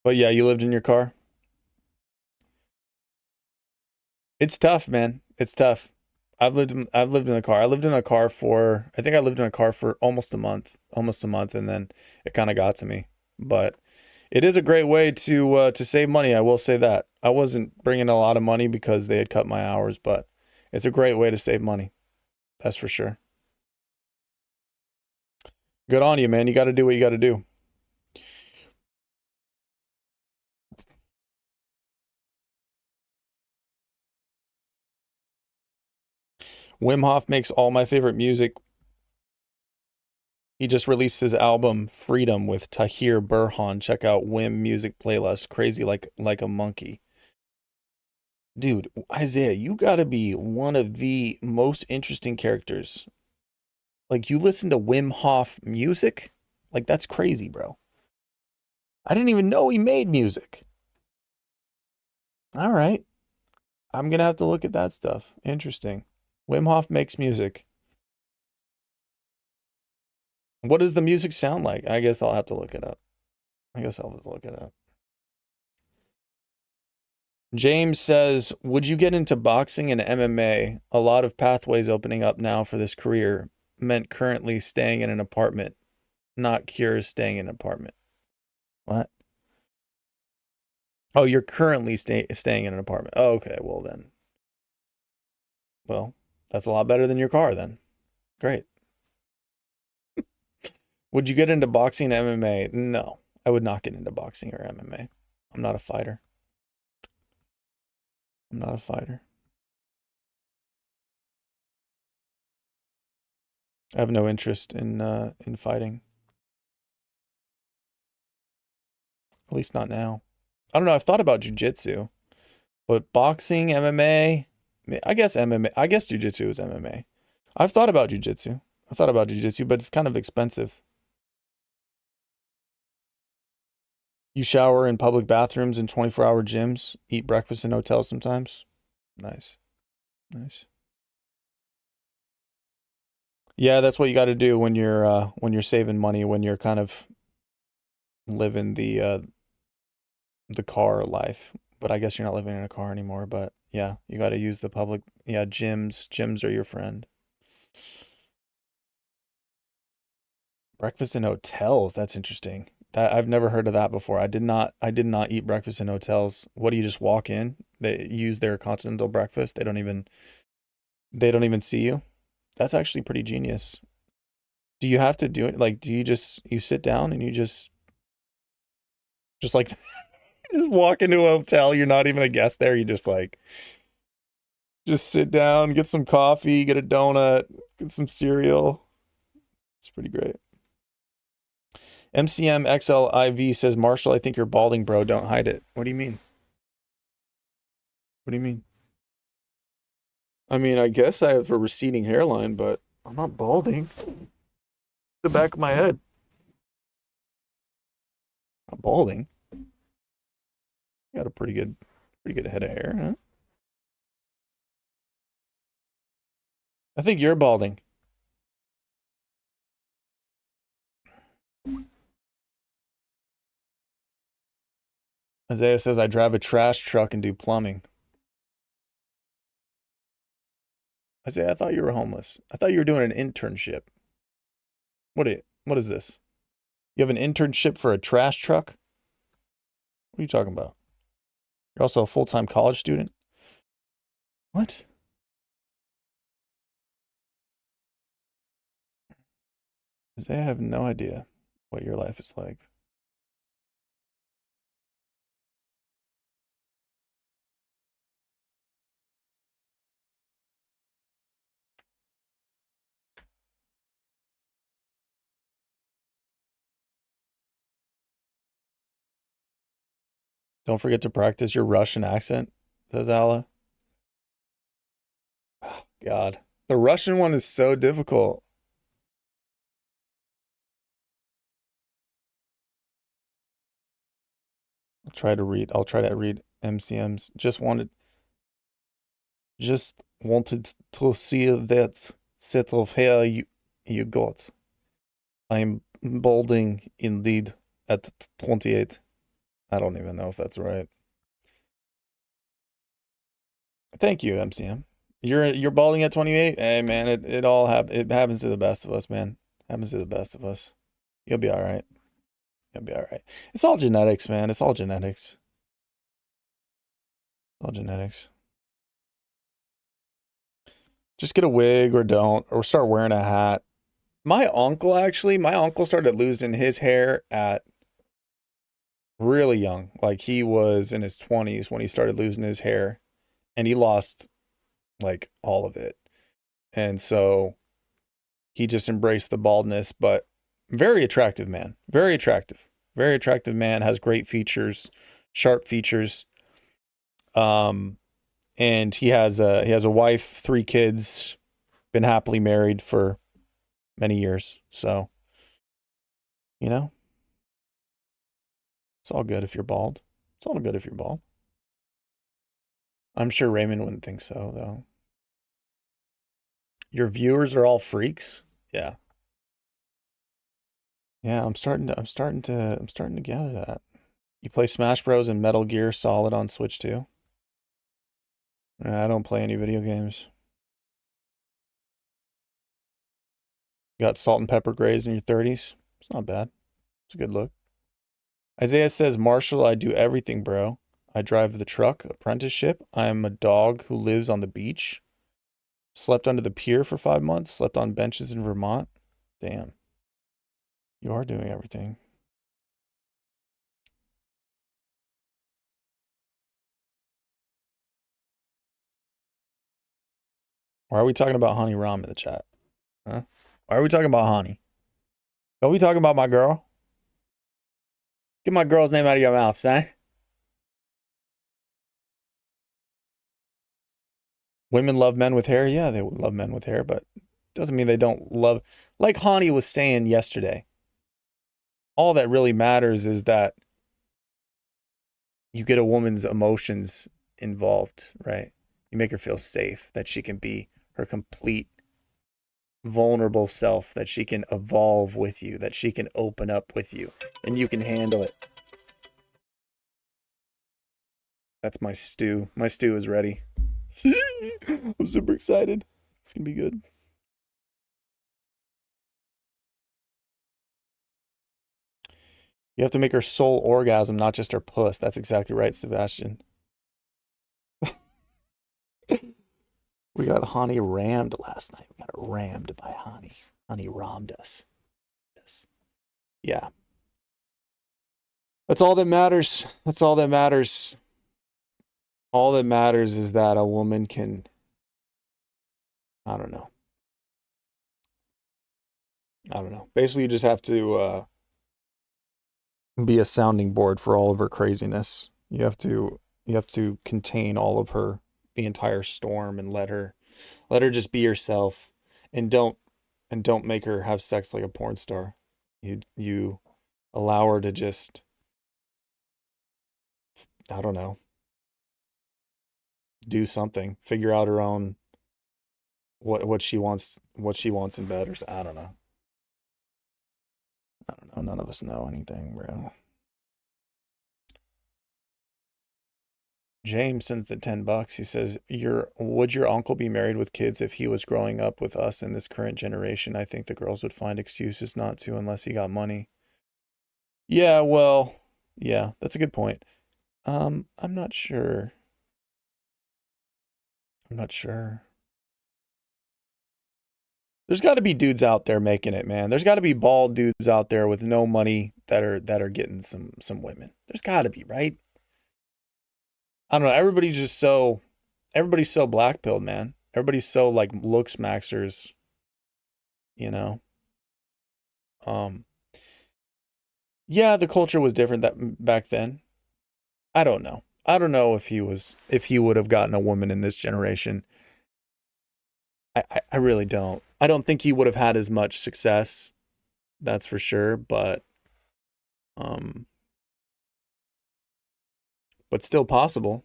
S1: But yeah, you lived in your car? It's tough, man. It's tough. I've lived in a car. I lived in a car for, I think I lived in a car for almost a month, and then it kind of got to me. But it is a great way to save money. I will say that. I wasn't bringing a lot of money because they had cut my hours, but it's a great way to save money. That's for sure. Good on you, man. You got to do what you got to do. Wim Hof makes all my favorite music. He just released his album Freedom with Tahir Burhan. Check out Wim music playlist. Crazy like a monkey. Dude, Isaiah, you gotta be one of the most interesting characters. Like, you listen to Wim Hof music? Like, that's crazy, bro. I didn't even know he made music. All right. I'm gonna have to look at that stuff. Interesting. Wim Hof makes music. What does the music sound like? I guess I'll have to look it up. James says, would you get into boxing and MMA? A lot of pathways opening up now for this career. Meant currently staying in an apartment. Not cures staying in an apartment. What? Oh, you're currently staying in an apartment. Oh, okay, well then. Well, that's a lot better than your car then. Great. Would you get into boxing and MMA? No, I would not get into boxing or MMA. I'm not a fighter. I have no interest in fighting. At least not now. I don't know. I've thought about jiu-jitsu, but boxing, MMA, I guess MMA. I guess jiu-jitsu is MMA. I've thought about jiu-jitsu. But it's kind of expensive. You shower in public bathrooms and 24-hour gyms, eat breakfast in hotels sometimes. Nice. Yeah, that's what you got to do when you're saving money, when you're kind of living the car life. But I guess you're not living in a car anymore. But yeah, you got to use the public. Yeah, gyms are your friend. Breakfast in hotels. That's interesting. That I've never heard of that before. I did not eat breakfast in hotels. What do you just walk in? They use their continental breakfast. They don't even see you. That's actually pretty genius. Do you have to do it? Like, do you sit down and you just like just walk into a hotel? You're not even a guest there. You just sit down, get some coffee, get a donut, get some cereal. It's pretty great. MCM XLIV says, Marshall, I think you're balding, bro. Don't hide it. What do you mean? What do you mean? I mean, I guess I have a receding hairline, but I'm not balding. The back of my head. Not balding. You got a pretty good head of hair, huh? I think you're balding. Isaiah says, I drive a trash truck and do plumbing. Isaiah, I thought you were homeless. I thought you were doing an internship. What is this? You have an internship for a trash truck? What are you talking about? You're also a full-time college student? What? Isaiah, I have no idea what your life is like. Don't forget to practice your Russian accent, says Alla. Oh, God. The Russian one is so difficult. I'll try to read MCM's. Just wanted to see that set of hair you got. I'm balding indeed at 28. I don't even know if that's right. Thank you, MCM. You're balding at 28? Hey man, it happens to the best of us, man. Happens to the best of us. You'll be all right. You'll be all right. It's all genetics, man. It's all genetics. All genetics. Just get a wig or don't, or start wearing a hat. My uncle started losing his hair at really young. Like he was in his 20s when he started losing his hair, and he lost like all of it. And so he just embraced the baldness, but very attractive man. Very attractive. Very attractive man, has great features, sharp features. And he has a wife, 3 kids, been happily married for many years. So, you know, it's all good if you're bald. It's all good if you're bald. I'm sure Raymond wouldn't think so, though. Your viewers are all freaks? Yeah. Yeah, I'm starting to gather that. You play Smash Bros and Metal Gear Solid on Switch too? I don't play any video games. You got salt and pepper grays in your 30s? It's not bad. It's a good look. Isaiah says, Marshall, I do everything, bro. I drive the truck, apprenticeship. I am a dog who lives on the beach. Slept under the pier for 5 months. Slept on benches in Vermont. Damn. You are doing everything. Why are we talking about Honey Ram in the chat? Huh? Why are we talking about Honey? Are we talking about my girl? Get my girl's name out of your mouth, son. Women love men with hair? Yeah, they love men with hair, but doesn't mean they don't love... Like Hani was saying yesterday, all that really matters is that you get a woman's emotions involved, right? You make her feel safe, that she can be her complete vulnerable self, that she can evolve with you, that she can open up with you, and you can handle it. That's my stew. My stew is ready. I'm super excited. It's gonna be good. You have to make her soul orgasm, not just her puss. That's exactly right, Sebastian. We got Honey rammed last night. We got rammed by Honey. Honey rammed us. Yes. Yeah. That's all that matters. That's all that matters. All that matters is that a woman can, I don't know. Basically, you just have to be a sounding board for all of her craziness. You have to contain all of the entire storm, and let her just be herself, and don't make her have sex like a porn star. You allow her to just, I don't know, do something, figure out her own what she wants in bed, or I don't know. None of us know anything, bro. James sends the $10. He says, would your uncle be married with kids if he was growing up with us in this current generation? I think the girls would find excuses not to unless he got money. Yeah, well, yeah, that's a good point. I'm not sure. There's got to be dudes out there making it, man. There's got to be bald dudes out there with no money that are getting some women. There's got to be, right? I don't know. Everybody's so black-pilled, man. Everybody's so like looks maxers, you know. Yeah, the culture was different back then. I don't know. I don't know if he would have gotten a woman in this generation. I really don't. I don't think he would have had as much success. That's for sure, but still possible,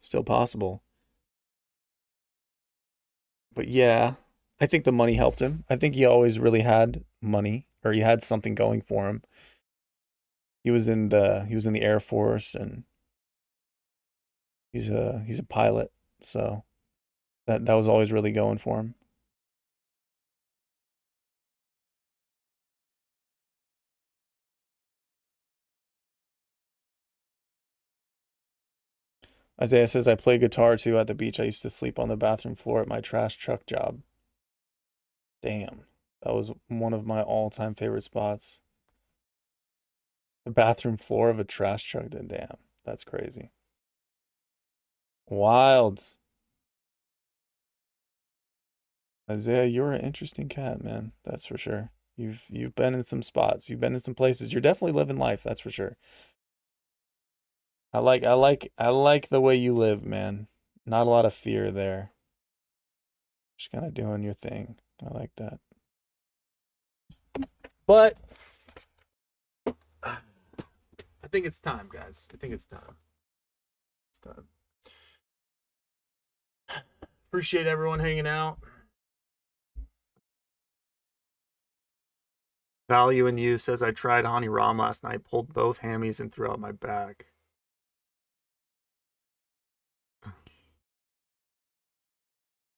S1: But yeah, I think the money helped him. I think he always really had money, or he had something going for him. He was in the Air Force, and he's a pilot, so that was always really going for him. Isaiah says, I play guitar too at the beach. I used to sleep on the bathroom floor at my trash truck job. Damn. That was one of my all-time favorite spots. The bathroom floor of a trash truck. Damn. That's crazy. Wild. Isaiah, you're an interesting cat, man. That's for sure. You've been in some spots. You've been in some places. You're definitely living life. That's for sure. I like the way you live, man. Not a lot of fear there. Just kind of doing your thing. I like that. But I think it's time, guys. I think it's time. It's time. Appreciate everyone hanging out. Value in You says, I tried honey ram last night, pulled both hammies and threw out my back.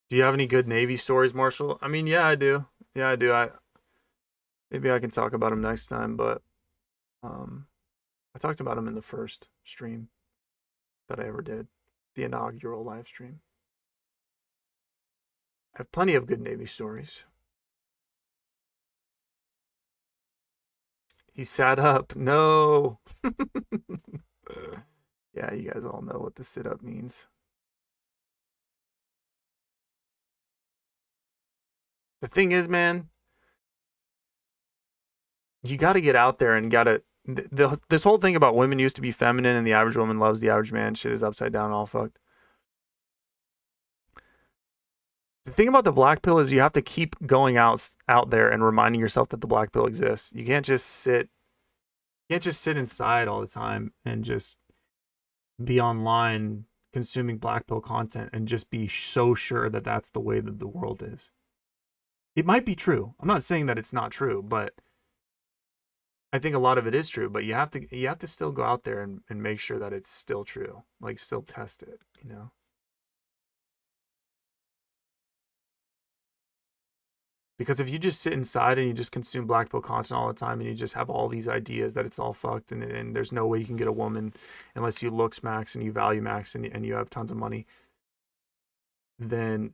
S1: Do you have any good Navy stories, Marshall? I mean, yeah, I do. Yeah, I do. Maybe I can talk about them next time, but I talked about them in the first stream that I ever did, the inaugural live stream. I have plenty of good Navy stories. He sat up. No. Yeah, you guys all know what the sit up means. The thing is, man, you got to get out there and this whole thing about women used to be feminine and the average woman loves the average man shit is upside down and all fucked. The thing about the black pill is you have to keep going out there and reminding yourself that the black pill exists. You can't just sit inside all the time and just be online consuming black pill content and just be so sure that that's the way that the world is. It might be true. I'm not saying that it's not true, but I think a lot of it is true. But you have to still go out there and make sure that it's still true. Like, still test it, you know? Because if you just sit inside and you just consume black pill content all the time and you just have all these ideas that it's all fucked and there's no way you can get a woman unless you looks max and you value max and you have tons of money, then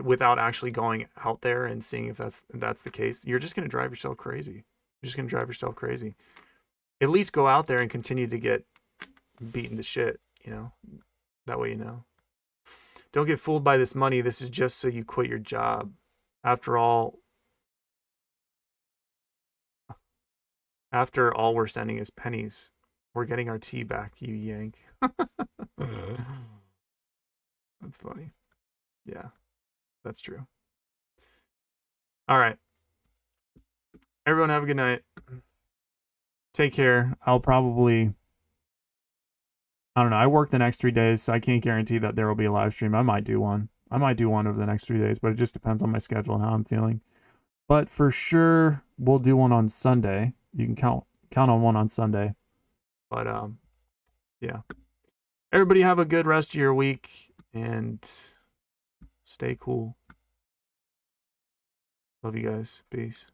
S1: without actually going out there and seeing if that's the case, you're just going to drive yourself crazy. You're just going to drive yourself crazy. At least go out there and continue to get beaten to shit, you know? That way you know. Don't get fooled by this money. This is just so you quit your job. After all we're sending is pennies. We're getting our tea back, you yank. That's funny. Yeah, that's true. All right. Everyone have a good night. Take care. I'll probably, I don't know. I work the next 3 days, so I can't guarantee that there will be a live stream. I might do one. I might do one over the next 3 days, but it just depends on my schedule and how I'm feeling. But for sure, we'll do one on Sunday. You can count on one on Sunday. But yeah. Everybody have a good rest of your week and stay cool. Love you guys. Peace.